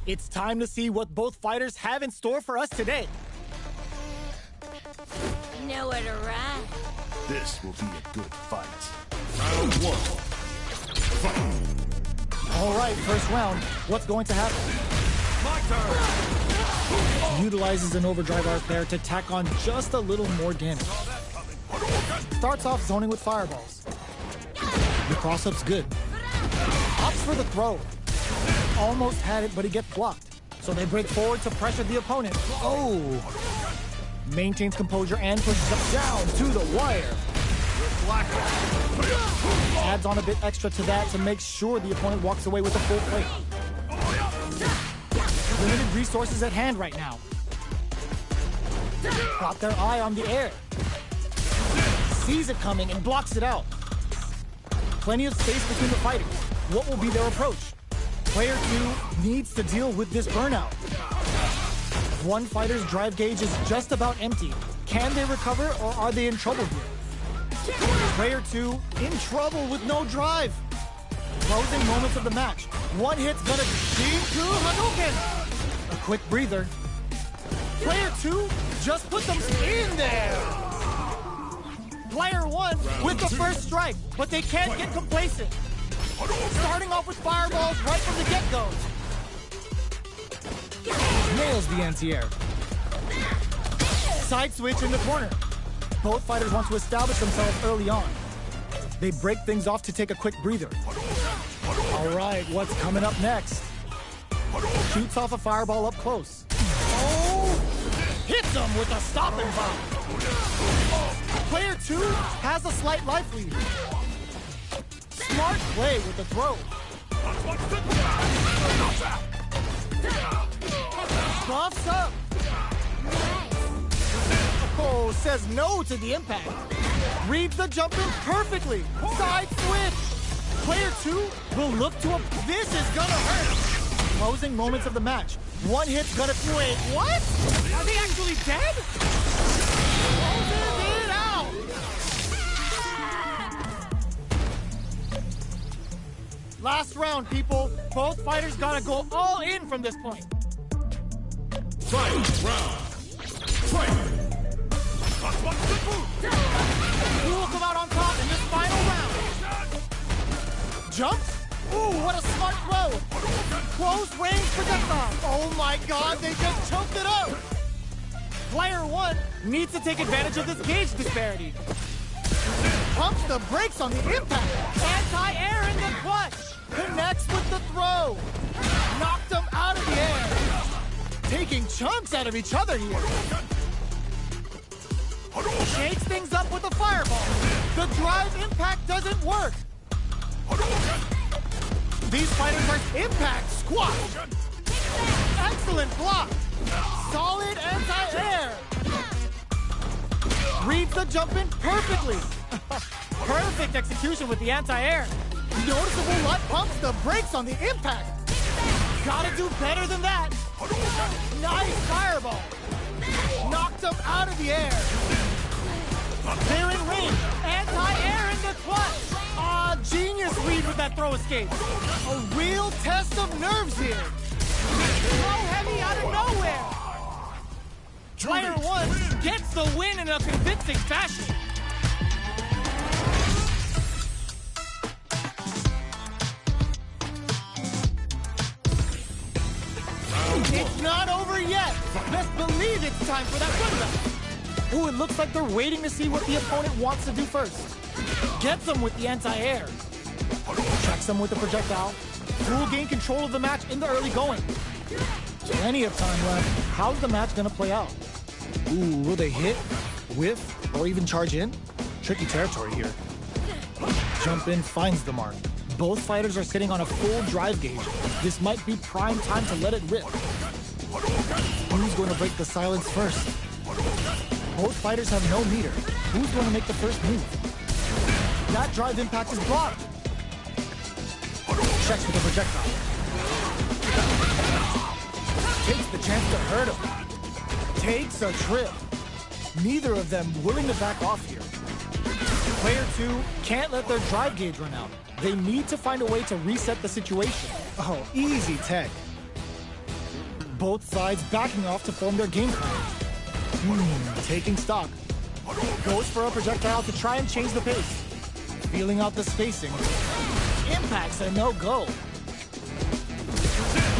It's time to see what both fighters have in store for us today. Nowhere to run. This will be a good fight. Round one. Fight. All right, first round. What's going to happen? My turn. Utilizes an overdrive arc there to tack on just a little more damage. Starts off zoning with fireballs. The cross-up's good. opts for the throw. Almost had it, but he gets blocked. So they break forward to pressure the opponent. Oh! Maintains composure and pushes up down to the wire. Adds on a bit extra to that to make sure the opponent walks away with a full plate. Limited resources at hand right now. Got their eye on the air. Sees it coming and blocks it out. Plenty of space between the fighters. What will be their approach? Player 2 needs to deal with this burnout. One fighter's drive gauge is just about empty. Can they recover or are they in trouble here? Player 2 in trouble with no drive. Closing moments of the match. One hit's gonna be to Hadouken. A quick breather. Player 2 just put them in there. Player 1 with the first strike, but they can't get complacent. Starting off with fireballs right from the get-go. Nails the anti-air. Side switch in the corner. Both fighters want to establish themselves early on. They break things off to take a quick breather. All right, what's coming up next? Shoots off a fireball up close. Oh! Hits him with a stopping bomb. Player 2 has a slight life lead. Smart play with the throw. Buffs up. Oh, says no to the impact. Reads the jump in perfectly. Side switch. Player 2 will look to a... This is gonna hurt. Closing moments of the match. One hit's gonna... Wait, what? Are they actually dead? Closes it out. Last round, people. Both fighters gotta go all in from this point. Fight round. Fight. Who will come out on top in this final round? Jumps? Ooh, what a smart throw. Close range projectile. Oh my god, they just choked it up. Player 1 needs to take advantage of this gauge disparity. Pumps the brakes on the impact. Anti-air in the clutch. Connects with the throw. Knocked them out of the air. Taking chunks out of each other here. Shakes things up with a fireball. The drive impact doesn't work. These fighters are impact squash. Excellent block. Solid anti-air. Reads the jump in perfectly. Perfect execution with the anti-air. Noticeable luck pumps the brakes on the impact. Gotta do better than that. Nice fireball. Knocked them out of the air. They're in range. Anti-air in the clutch. Genius read with that throw escape. A real test of nerves here. Throw heavy out of nowhere. Player 1 gets the win in a convincing fashion. It's not over yet. Best believe it's time for that comeback. Ooh, it looks like they're waiting to see what the opponent wants to do first. Gets them with the anti-air. Checks them with the projectile. Who will gain control of the match in the early going? Plenty of time left. How's the match gonna play out? Ooh, will they hit, whiff, or even charge in? Tricky territory here. Jump in finds the mark. Both fighters are sitting on a full drive gauge. This might be prime time to let it rip. Who's going to break the silence first? Both fighters have no meter. Who's going to make the first move? That drive impact is blocked. Checks with a projectile. Takes the chance to hurt him. Takes a trip. Neither of them willing to back off here. Player 2 can't let their drive gauge run out. They need to find a way to reset the situation. Oh, easy tech. Both sides backing off to form their game plan. Taking stock. Goes for a projectile to try and change the pace. Feeling out the spacing. Impact's a no-go.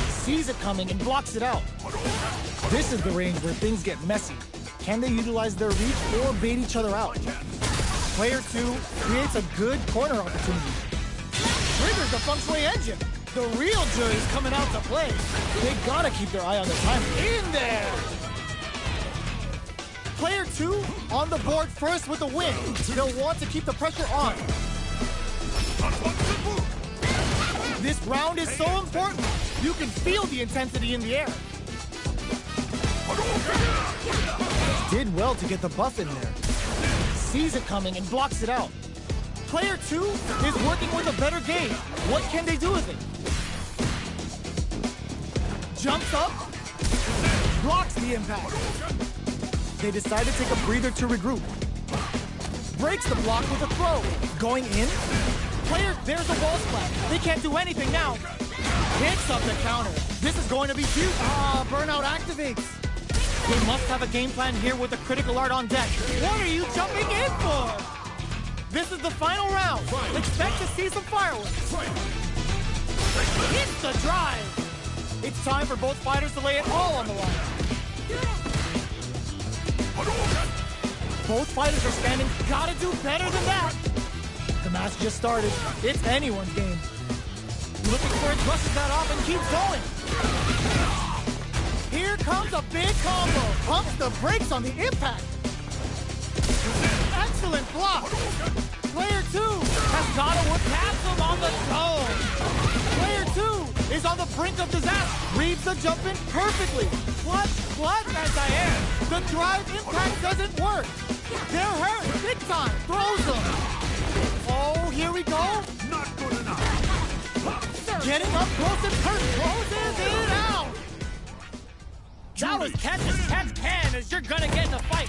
Sees it coming and blocks it out. This is the range where things get messy. Can they utilize their reach or bait each other out? Player 2 creates a good corner opportunity. triggers the feng shui engine. The real jury's coming out to play. They gotta keep their eye on the timer. In there! Player 2 on the board first with the win. They'll want to keep the pressure on. This round is so important. You can feel the intensity in the air. Did well to get the buff in there. Sees it coming and blocks it out. Player 2 is working with a better game. What can they do with it? Jumps up, blocks the impact. They decide to take a breather to regroup. Breaks the block with a throw. Going in. Player, there's a wall splat. They can't do anything now. Picks up the counter. This is going to be huge. Burnout activates. They must have a game plan here with the critical art on deck. What are you jumping in for? This is the final round. Expect to see some fireworks. Hits the drive. It's time for both fighters to lay it all on the line. Both fighters are standing. Gotta do better than that. The match just started. It's anyone's game. Looking for it, brushes that off and keeps going. Here comes a big combo. Pumps the brakes on the impact. Excellent block. Player 2 has got to work past him on the zone. Player 2 is on the brink of disaster. Reads the jump in perfectly. What anti-air? The drive impact doesn't work. They're hurt big time. Throws them. Oh, here we go. Not good enough. Getting up close and hurt. Closes it out. That was catch as catch can as you're gonna get in a fight.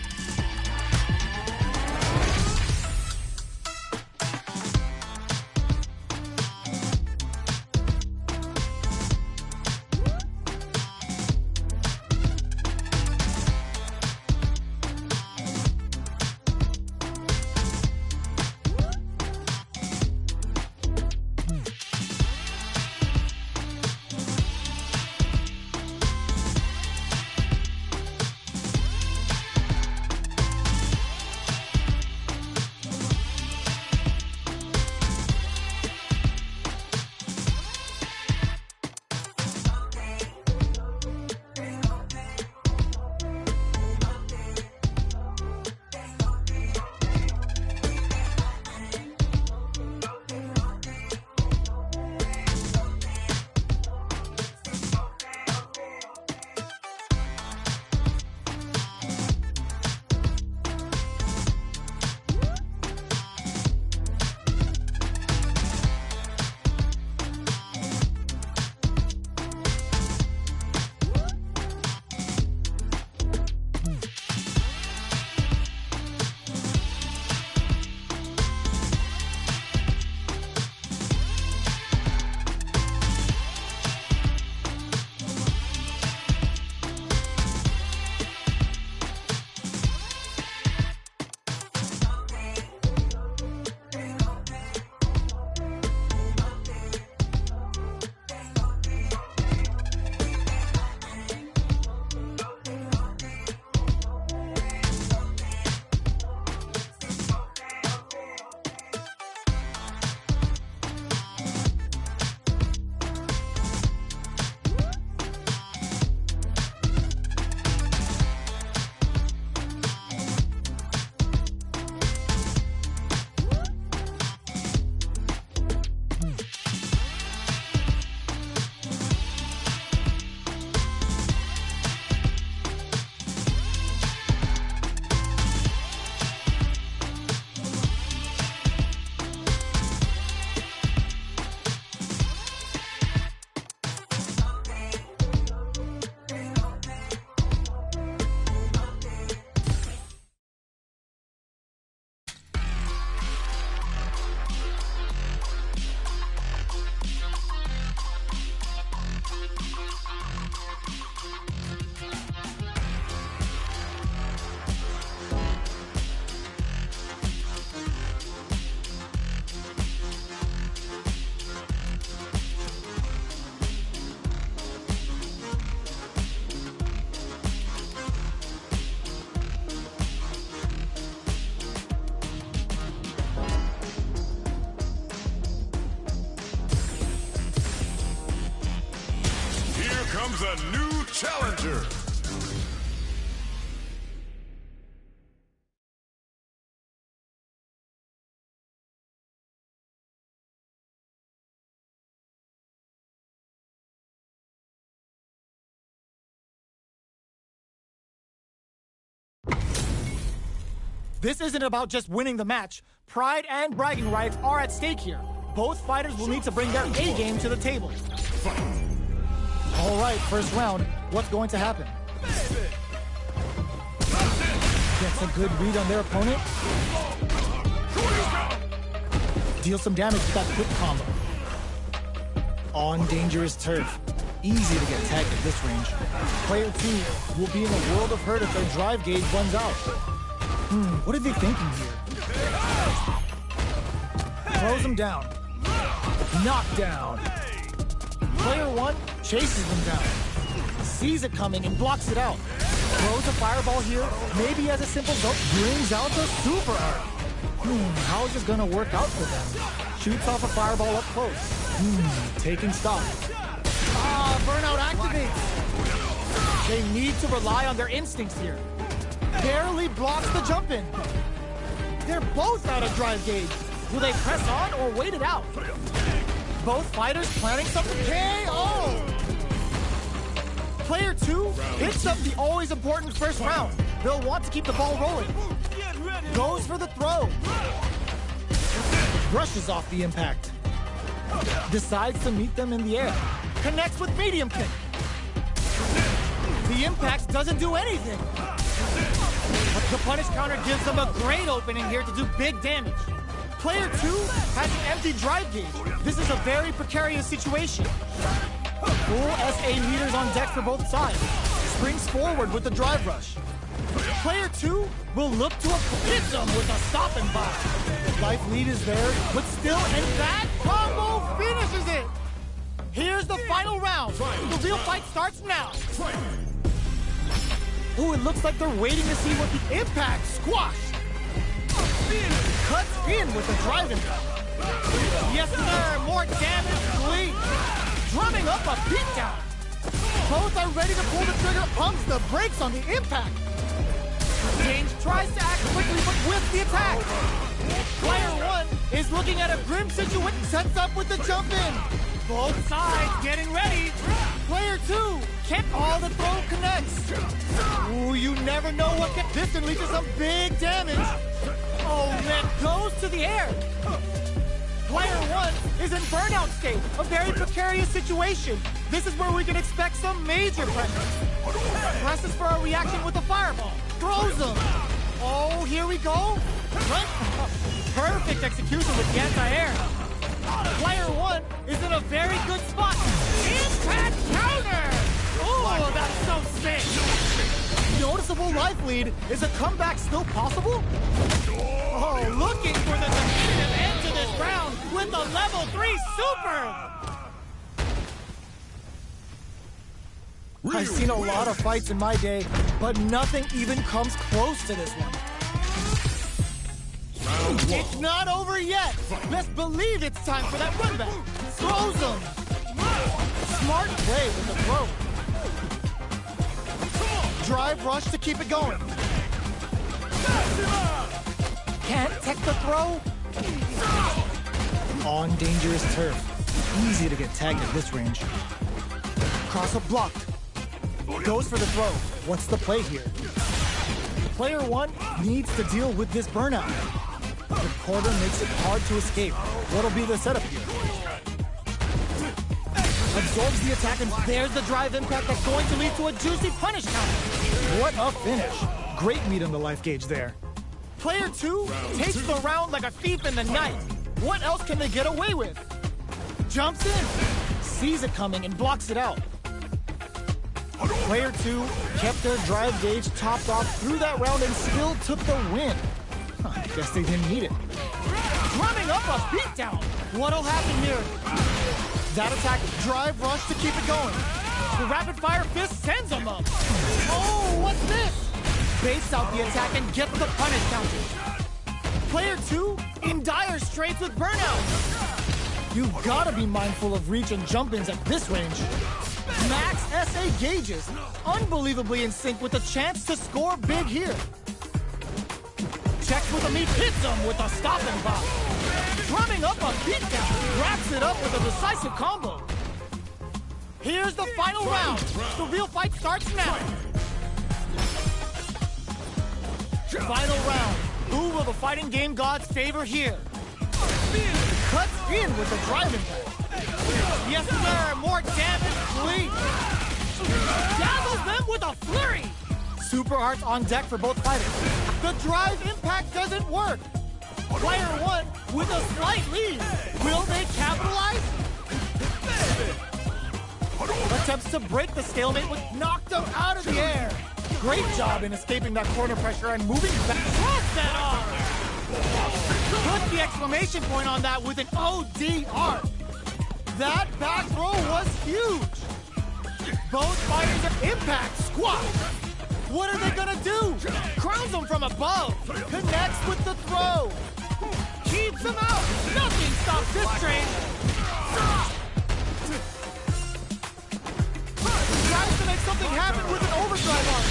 comes a new challenger. This isn't about just winning the match. Pride and bragging rights are at stake here. Both fighters will need to bring their A-game to the table. All right, first round. What's going to happen? Gets a good read on their opponent. Deal some damage with that quick combo. On dangerous turf. Easy to get tagged at this range. Player 2 will be in a world of hurt if their drive gauge runs out. What are they thinking here? Throws him down. Knockdown. Player 1 chases him down. Sees it coming and blocks it out. Throws a fireball here. Maybe as a simple goat, brings out the super art. How is this gonna work out for them? Shoots off a fireball up close. Taking stock. Burnout activates. They need to rely on their instincts here. Barely blocks the jump in. They're both out of drive gauge. Will they press on or wait it out? Both fighters planning something. KO! Player 2 hits up the always important first round. They'll want to keep the ball rolling. Goes for the throw. Brushes off the impact. Decides to meet them in the air. Connects with medium kick. The impact doesn't do anything. But the punish counter gives them a great opening here to do big damage. Player 2 has an empty drive gauge. This is a very precarious situation. Full SA meters on deck for both sides. Springs forward with the drive rush. Player 2 will look to hit them with a stop and buy. Life lead is there, but still, and that combo finishes it. Here's the final round. The real fight starts now. Ooh, it looks like they're waiting to see what the impact squash. Cuts in with the drive impact. Yes, sir. More damage, please. Drumming up a beatdown. Both are ready to pull the trigger, pumps the brakes on the impact. James tries to act quickly, but with the attack. Player 1 is looking at a grim situation, sets up with the jump in. Both sides getting ready. Player 2 can't all the throw connects. Ooh, you never know what can. This can lead to some big damage. Oh, man, goes to the air. Player 1 is in burnout state, a very precarious situation. This is where we can expect some major pressure. Presses for a reaction with a fireball. Throws him. Oh, here we go. Right. Perfect execution with the anti-air. Player 1 is in a very good spot. Impact counter! Oh, that's so sick! Noticeable life lead. Is a comeback still possible? Oh, looking for the definitive end to this round with a level 3 super! I've seen a lot of fights in my day, but nothing even comes close to this one. It's not over yet. Let's believe it's time for that run back. Throws him. Smart play with the throw. Drive rush to keep it going. Can't tech the throw. On dangerous turf. Easy to get tagged at this range. Cross up blocked. Goes for the throw. What's the play here? Player 1 needs to deal with this burnout. The quarter makes it hard to escape. What'll be the setup here? Absorbs the attack, and there's the drive impact that's going to lead to a juicy punish counter. What a finish. Great meat on the life gauge there. Player 2 takes the round like a thief in the night. What else can they get away with? Jumps in, sees it coming, and blocks it out. Player 2 kept their drive gauge topped off through that round and still took the win. I guess they didn't need it. Drumming up a beatdown. What'll happen here? That attack, drive rush to keep it going. The rapid fire fist sends them up. Oh, what's this? Baits out the attack and gets the punish counter. Player 2 in dire straits with burnout. You've got to be mindful of reach and jump-ins at this range. Max SA gauges, unbelievably in sync with a chance to score big here. Checks with a meat, hits him with a stopping block. Drumming up a beatdown, wraps it up with a decisive combo. Here's the final round. The real fight starts now. Final round. Who will the fighting game gods favor here? Cuts in with a driving impact. Yes, sir. More damage, please. Dazzles them with a flurry. Super arts on deck for both fighters. The drive impact doesn't work. Player one with a slight lead. Will they capitalize? Attempts to break the stalemate with knocked them out of the air. Great job in escaping that corner pressure and moving back. Cross that arm! Put the exclamation point on that with an OD arc. That back throw was huge. Both fighters are impact squat. What are they gonna do? Crowns them from above. Connects with the throw. Keeps them out. Nothing stops this train. Tries to make something happen with an overdrive arc.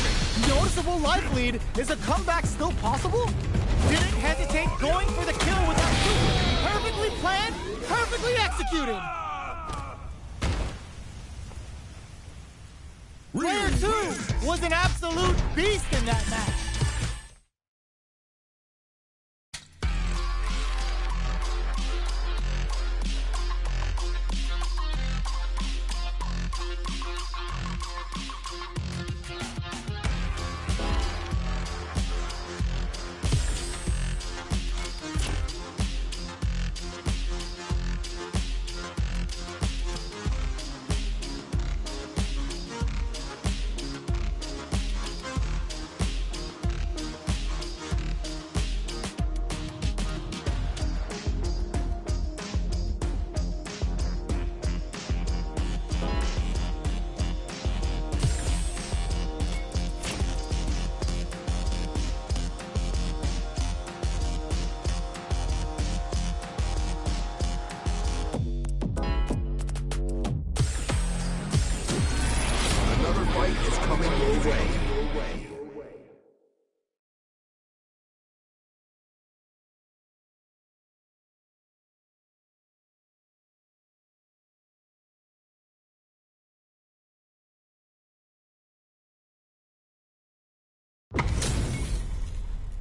Noticeable life lead. Is a comeback still possible? Didn't hesitate going for the kill with that super. Perfectly planned, perfectly executed. Player two was an absolute beast in that match.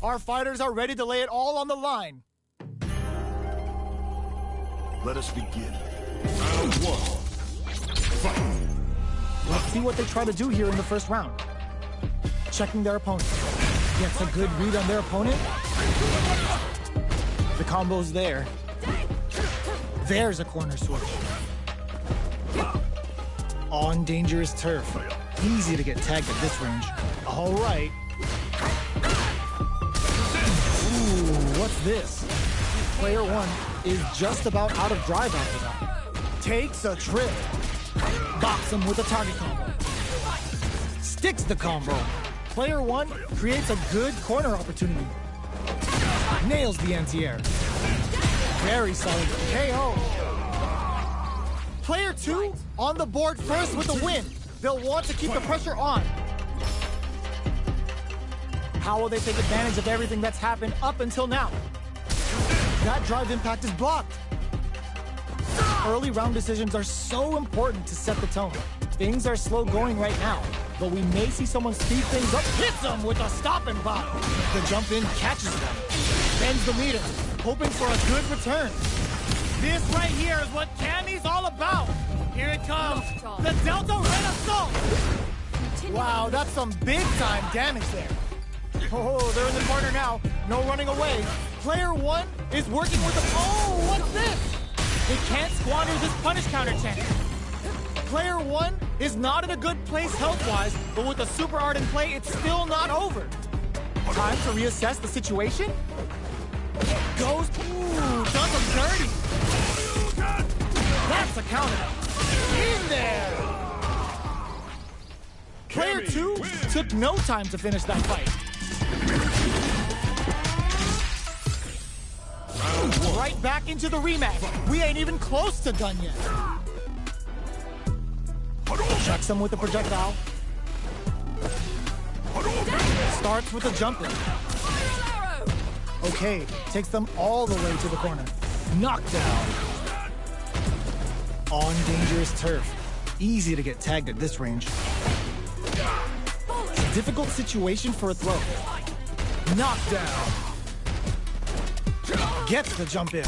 Our fighters are ready to lay it all on the line. Let us begin. Round one. Fight. Let's see what they try to do here in the first round. Checking their opponent. Gets a good read on their opponent. The combo's there. There's a corner switch. On dangerous turf. Easy to get tagged at this range. All right. Ooh, what's this? Player one is just about out of drive after that. Takes a trip. Box him with a target combo. Sticks the combo. Player one creates a good corner opportunity. Nails the anti-air. Very solid KO. Player two on the board first with a win. They'll want to keep the pressure on. How will they take advantage of everything that's happened up until now? That drive impact is blocked. Early round decisions are so important to set the tone. Things are slow going right now, but we may see someone speed things up. Hits them with a stopping block. The jump in catches them. Bends the meter, hoping for a good return. This right here is what Cammy's all about. Here it comes. The Delta Red Assault. Wow, that's some big time damage there. Oh, they're in the corner now. No running away. Player one is working with the... Oh, what's this? They can't squander this punish counter chance. Player one is not in a good place health-wise, but with a super art in play, it's still not over. Time to reassess the situation? Goes... Ooh, does them dirty. That's a counter. In there! Player two took no time to finish that fight. Right back into the rematch. We ain't even close to done yet. Checks him with a projectile. Starts with a jump in. Okay, takes them all the way to the corner. Knockdown. On dangerous turf. Easy to get tagged at this range. Difficult situation for a throw. Knockdown. Gets the jump in.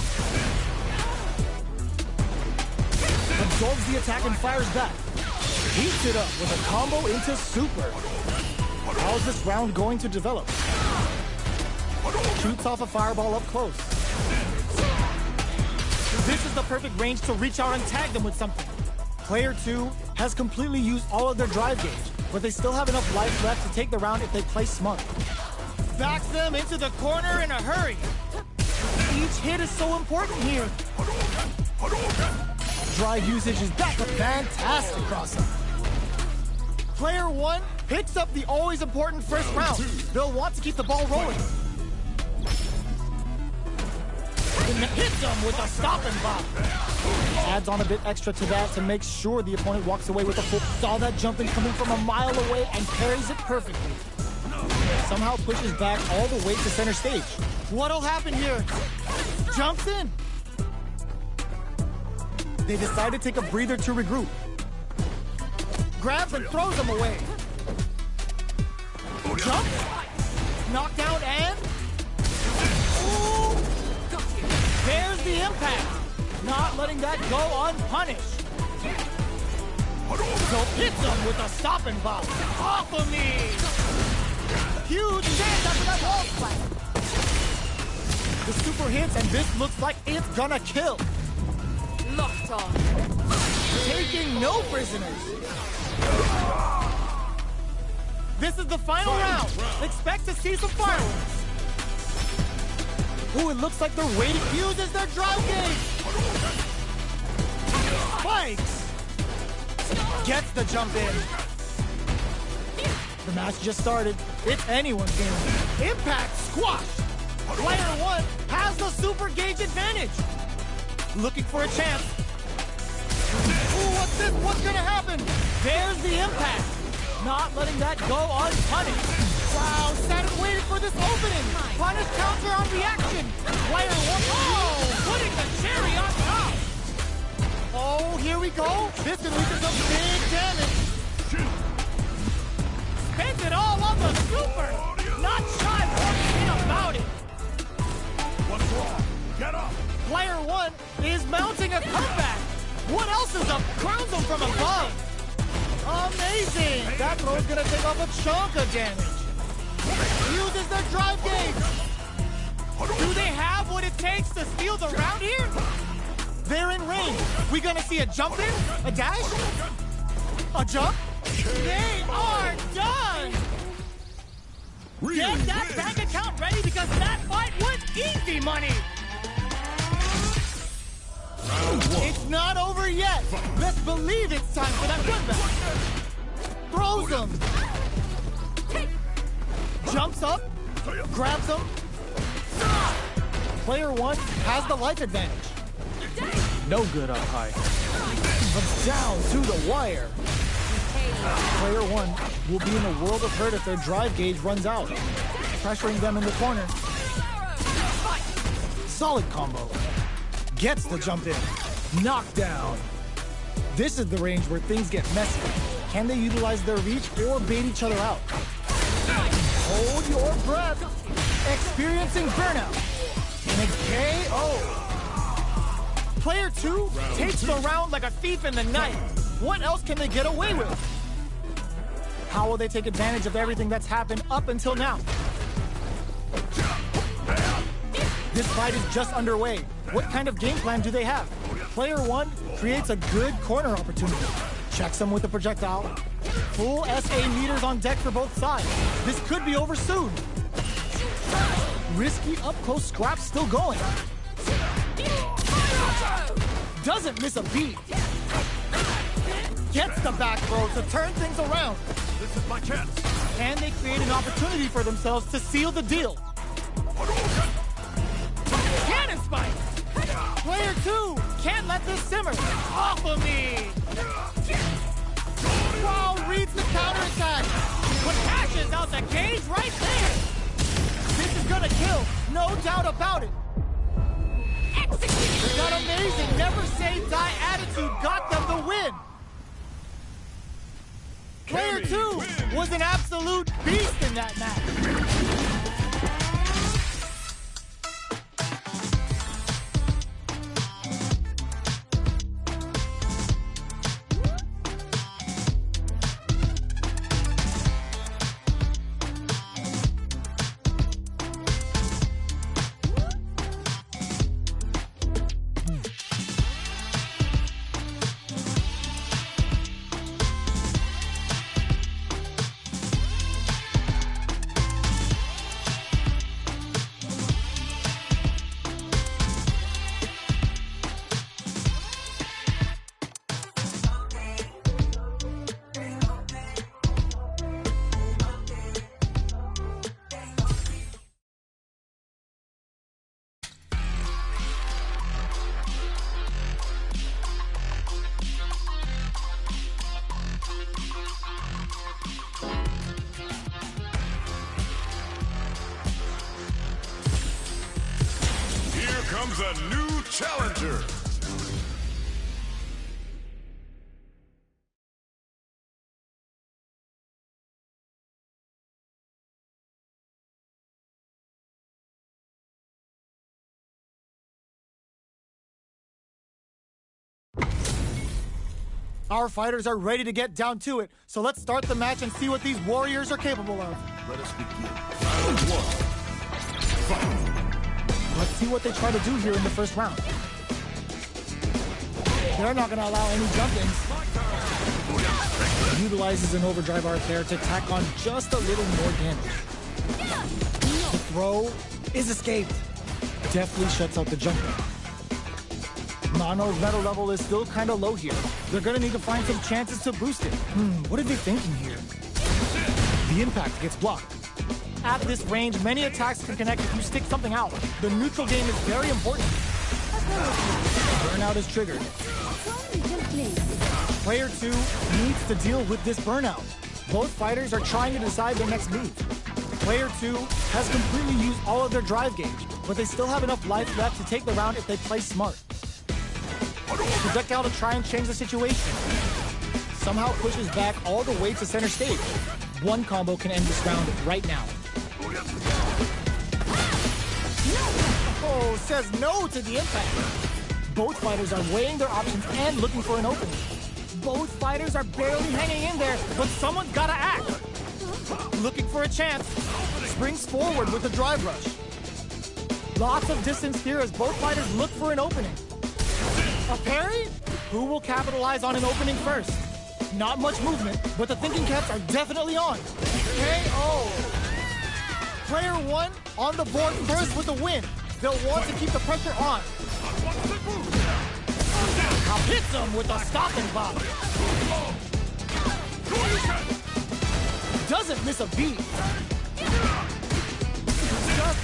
Absorbs the attack and fires back. Heats it up with a combo into super. How's this round going to develop? Shoots off a fireball up close. This is the perfect range to reach out and tag them with something. Player 2 has completely used all of their drive gauge, but they still have enough life left to take the round if they play smart. Backs them into the corner in a hurry. Each hit is so important here. Drive usage is back. A fantastic cross-up. Player 1 picks up the always important first round. They'll want to keep the ball rolling. And hits them with a stop and bop. Adds on a bit extra to that to make sure the opponent walks away with a full. Saw that jumping coming from a mile away and parries it perfectly. Somehow pushes back all the way to center stage. What'll happen here? Jumps in. They decide to take a breather to regroup. Grabs and throws them away. Jump. Knockdown and... Ooh. There's the impact. Not letting that go unpunished. So hits him with a stop and bop. Off of me. Huge chance after that wall splat. The super hits and this looks like it's gonna kill. Locked on. Taking no prisoners. This is the final round. Expect to see some fireworks. Ooh, it looks like they're waiting. Uses their drive gauge. Spikes. Gets the jump in. The match just started. It's anyone's game. Impact squash. Player 1 has the super gauge advantage. Looking for a chance. Ooh, what's this? What's gonna happen? There's the impact. Not letting that go unpunished. Wow, sat and waited for this opening. Punish counter on reaction. Player 1, oh, putting the cherry on top. Oh, here we go. This could lead to some big damage. Spends it all on the super. Not shy for anything about it. What's wrong? Get up! Player 1 is mounting a comeback. What else is up? Crowns him from above. Amazing. That throw's gonna take off a chunk of damage. Uses their drive gauge. Do they have what it takes to steal the round here? They're in range. We gonna see a jump in? A dash? A jump? They are done! Get that bank account ready because that fight was easy money! It's not over yet! Let's believe it's time for that comeback! Throws him! Jumps up, grabs him. Player 1 has the life advantage. No good up high. But down to the wire. Player 1 will be in a world of hurt if their drive gauge runs out, pressuring them in the corner. Solid combo. Gets the jump in. Knockdown. This is the range where things get messy. Can they utilize their reach or bait each other out? Hold your breath. Experiencing burnout. And a KO. Player 2 takes the round like a thief in the night. What else can they get away with? How will they take advantage of everything that's happened up until now? This fight is just underway. What kind of game plan do they have? Player 1 creates a good corner opportunity. Checks him with a projectile. Full SA meters on deck for both sides. This could be over soon. Risky up-close scrap still going. Doesn't miss a beat. Gets the back throw to turn things around. This is my chance. And they create an opportunity for themselves to seal the deal. Cannon spike! Player 2 can't let this simmer. Off of me! Wow, reads the counterattack. But cashes out the gauge right there. This is gonna kill, no doubt about it. Execute. That amazing never say die attitude got them the win. Player 2 was an absolute beast in that match. Comes a new challenger. Our fighters are ready to get down to it, so let's start the match and see what these warriors are capable of. Let us begin. Round 1. Fight. Let's see what they try to do here in the first round. They're not going to allow any jump-ins. Utilizes an overdrive art there to tack on just a little more damage. The throw is escaped. Deftly shuts out the jumper. Nano's metal level is still kind of low here. They're going to need to find some chances to boost it. What are they thinking here? The impact gets blocked. At this range, many attacks can connect if you stick something out. The neutral game is very important. Burnout is triggered. Player 2 needs to deal with this burnout. Both fighters are trying to decide their next move. Player 2 has completely used all of their drive gauge, but they still have enough life left to take the round if they play smart. Projectile to try and change the situation. Somehow pushes back all the way to center stage. One combo can end this round right now. Oh, says no to the impact. Both fighters are weighing their options and looking for an opening. Both fighters are barely hanging in there, but someone's gotta act. Looking for a chance. Springs forward with a drive rush. Lots of distance here as both fighters look for an opening. A parry? Who will capitalize on an opening first? Not much movement, but the thinking caps are definitely on. KO! Player 1 on the board first with the win. They'll want to keep the pressure on. Hits him with a stopping block. Doesn't miss a beat.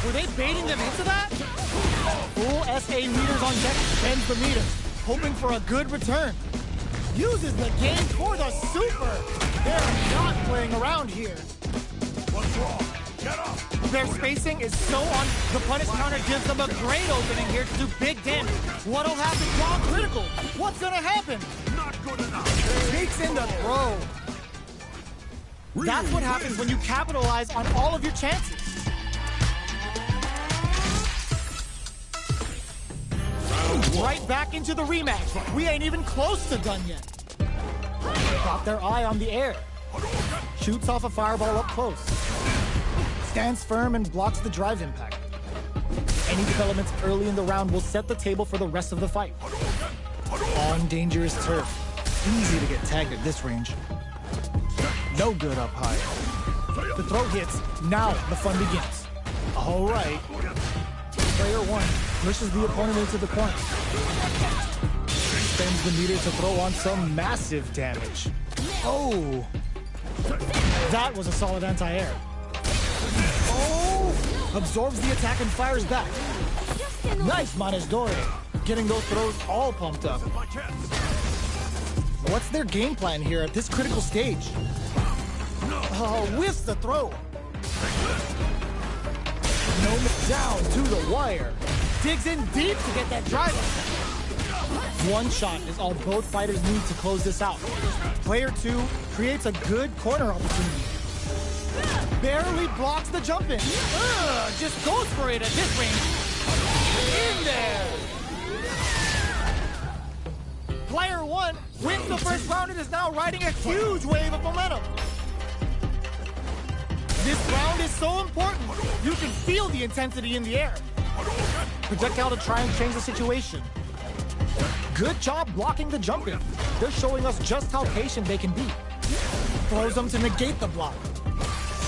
Were they baiting them into that? Full SA meters on deck bends the meter, hoping for a good return. Uses the game for the super. They're not playing around here. What's wrong? Get up! Their spacing is so on. The punish counter gives them a great opening here to do big damage. What'll happen? Draw critical. What's gonna happen? Not good enough. Sneaks in the throw. That's what happens when you capitalize on all of your chances. Right back into the rematch. We ain't even close to done yet. Got their eye on the air. Shoots off a fireball up close. Stands firm and blocks the drive impact. Any developments early in the round will set the table for the rest of the fight. On dangerous turf. Easy to get tagged at this range. No good up high. The throw hits. Now the fun begins. All right. Player 1 pushes the opponent into the corner. Spends the meter to throw on some massive damage. Oh! That was a solid anti-air. Oh! Absorbs the attack and fires back. Nice Manes Dore. Getting those throws all pumped up. What's their game plan here at this critical stage? Whiffs the throw. Gnome down to the wire. Digs in deep to get that drive. One shot is all both fighters need to close this out. Player 2 creates a good corner opportunity. Barely blocks the jump in. Just goes for it at this range. In there. Player 1 wins the first round and is now riding a huge wave of momentum. This round is so important. You can feel the intensity in the air. Projectile to try and change the situation. Good job blocking the jump in. They're showing us just how patient they can be. Throws them to negate the block.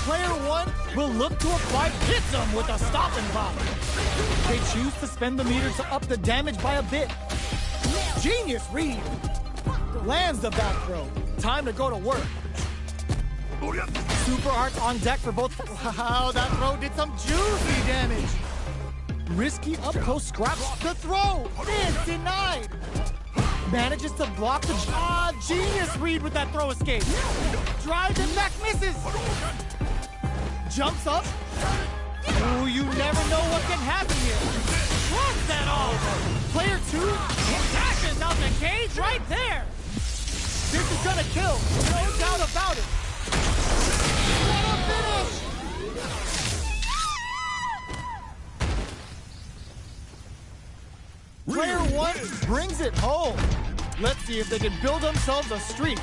Player 1 will look to apply hits them with a stop and pop. They choose to spend the meter to up the damage by a bit. Genius read. Lands the back throw. Time to go to work. Super Arts on deck for both. Wow, that throw did some juicy damage. Risky up close scraps the throw. Is denied. Manages to block the genius read with that throw escape. Drives and back misses. Jumps up. Ooh, you never know what can happen here. Blocks that off. Player 2 Dashes out the cage right there. This is gonna kill, no doubt about it. What a finish! Player 1 brings it home. Let's see if they can build themselves a streak.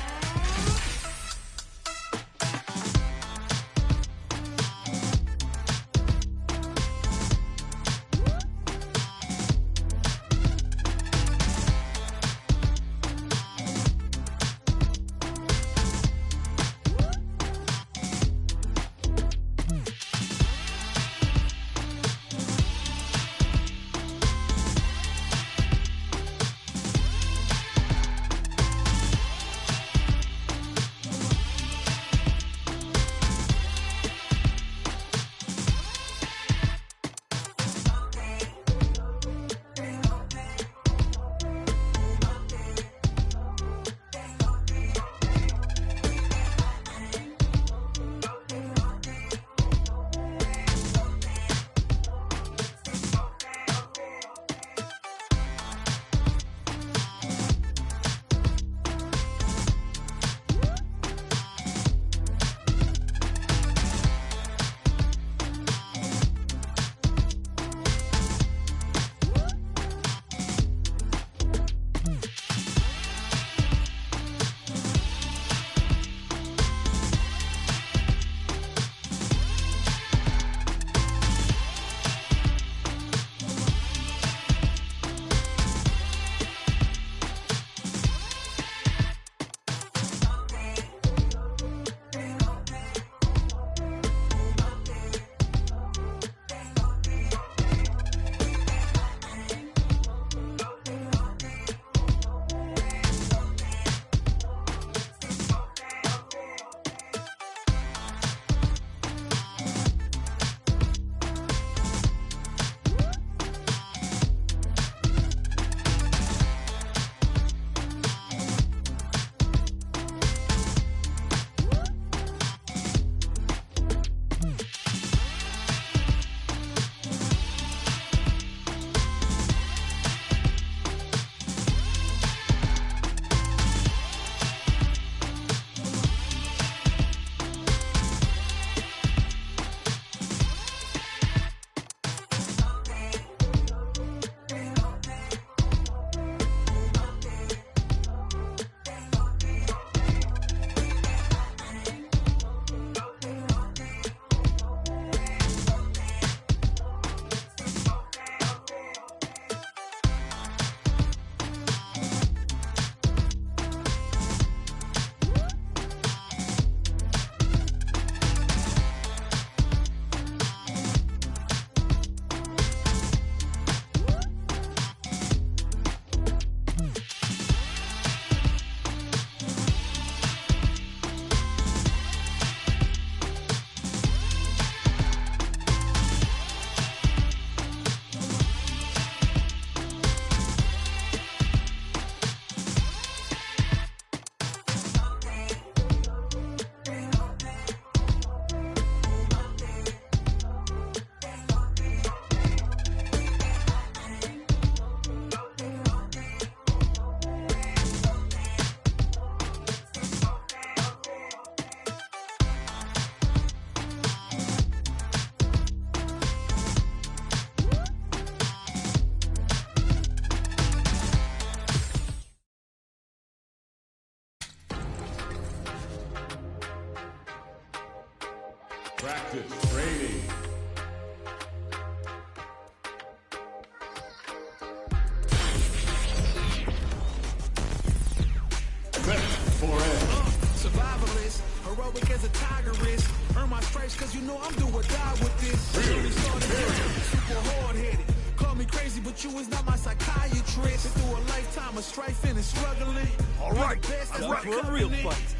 Practice, training. Survivalist, heroic as a tiger is. Earn my stripes cause you know I'm do or die with this. Really started super hard-headed. Call me crazy, but you is not my psychiatrist. Been through a lifetime of strife and struggling. All right, I'm ready for a real fight.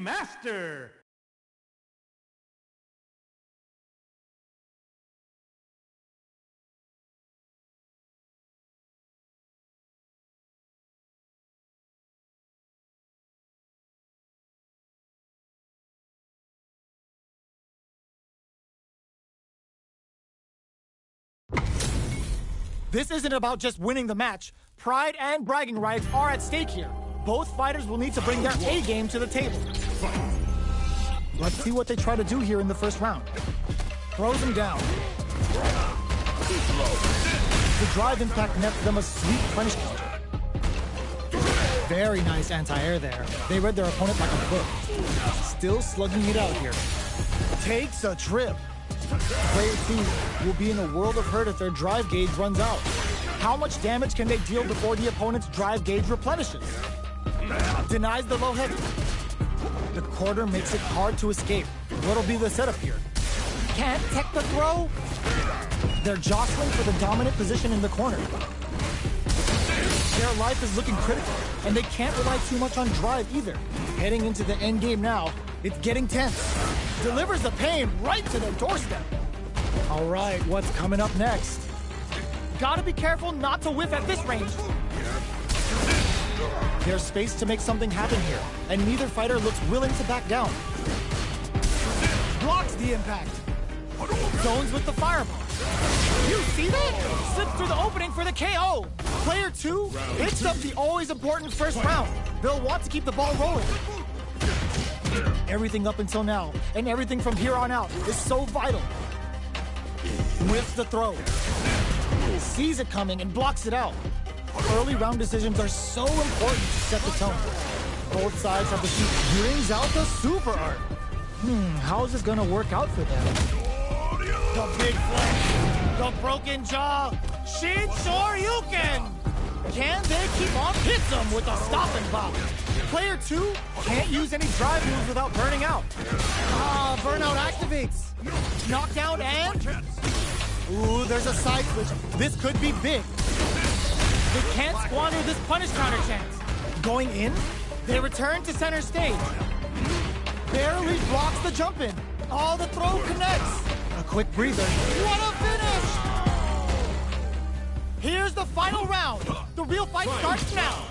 master! This isn't about just winning the match. Pride and bragging rights are at stake here. Both fighters will need to bring their A game to the table. Let's see what they try to do here in the first round. Throws him down. The drive impact nets them a sweet punish counter. Very nice anti-air there. They read their opponent like a book. Still slugging it out here. Takes a trip. Player 2 will be in a world of hurt if their drive gauge runs out. How much damage can they deal before the opponent's drive gauge replenishes? Denies the low heavy. The quarter makes it hard to escape. What'll be the setup here? Can't tech the throw? They're jostling for the dominant position in the corner. Their life is looking critical, and they can't rely too much on drive either. Heading into the end game now, it's getting tense. Delivers the pain right to their doorstep. All right, what's coming up next? Gotta be careful not to whiff at this range. There's space to make something happen here, and neither fighter looks willing to back down. Blocks the impact. Zones with the fireball. You see that? Slips through the opening for the KO. Player 2 picks up the always important first round. They'll want to keep the ball rolling. Everything up until now, and everything from here on out, is so vital. Whiffs the throw. Sees it coming and blocks it out. Early round decisions are so important to set the tone. Both sides have the sheet. Brings out the super art. How is this gonna work out for them? The big flex. The broken jaw. Shin Shoryuken. Can they keep on? Hits them with a stop and pop. Player 2 can't use any drive moves without burning out. Burnout activates. Knockdown and... Ooh, there's a side switch. This could be big. They can't squander this punish counter chance. Going in, they return to center stage. Barely blocks the jump in. Oh, the throw connects. A quick breather. What a finish! Here's the final round. The real fight starts now.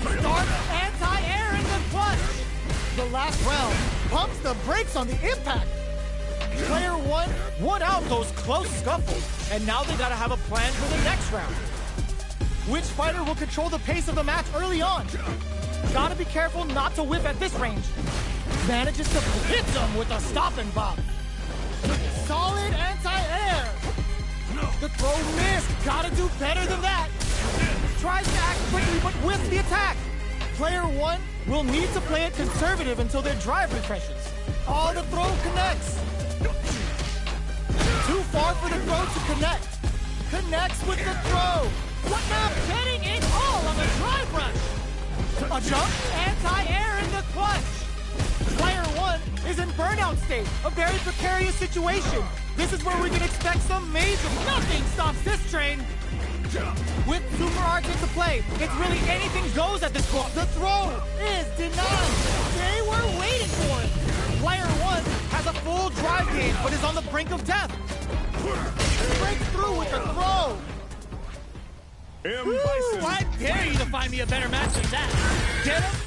Starts anti-air in the clutch. The last round pumps the brakes on the impact. Player 1 won out those close scuffles, and now they gotta have a plan for the next round. Which fighter will control the pace of the match early on? Gotta be careful not to whip at this range. Manages to hit them with a stop and bop. Solid anti-air. The throw missed. Gotta do better than that. Tries to act quickly, but whiffs the attack. Player 1 will need to play it conservative until their drive refreshes. Oh, the throw connects. Too far for the throw to connect. Connects with the throw. What now? Getting it all on the drive rush. A jump, anti-air in the clutch. Player 1 is in burnout state, a very precarious situation. This is where we can expect some major... Nothing stops this train. With super arts into play, it's really anything goes at this point. The throw is denied. They were waiting for it. Player 1 has a full drive gauge, but is on the brink of death. Breaks through with the throw. Ooh, I dare you to find me a better match than that. Get him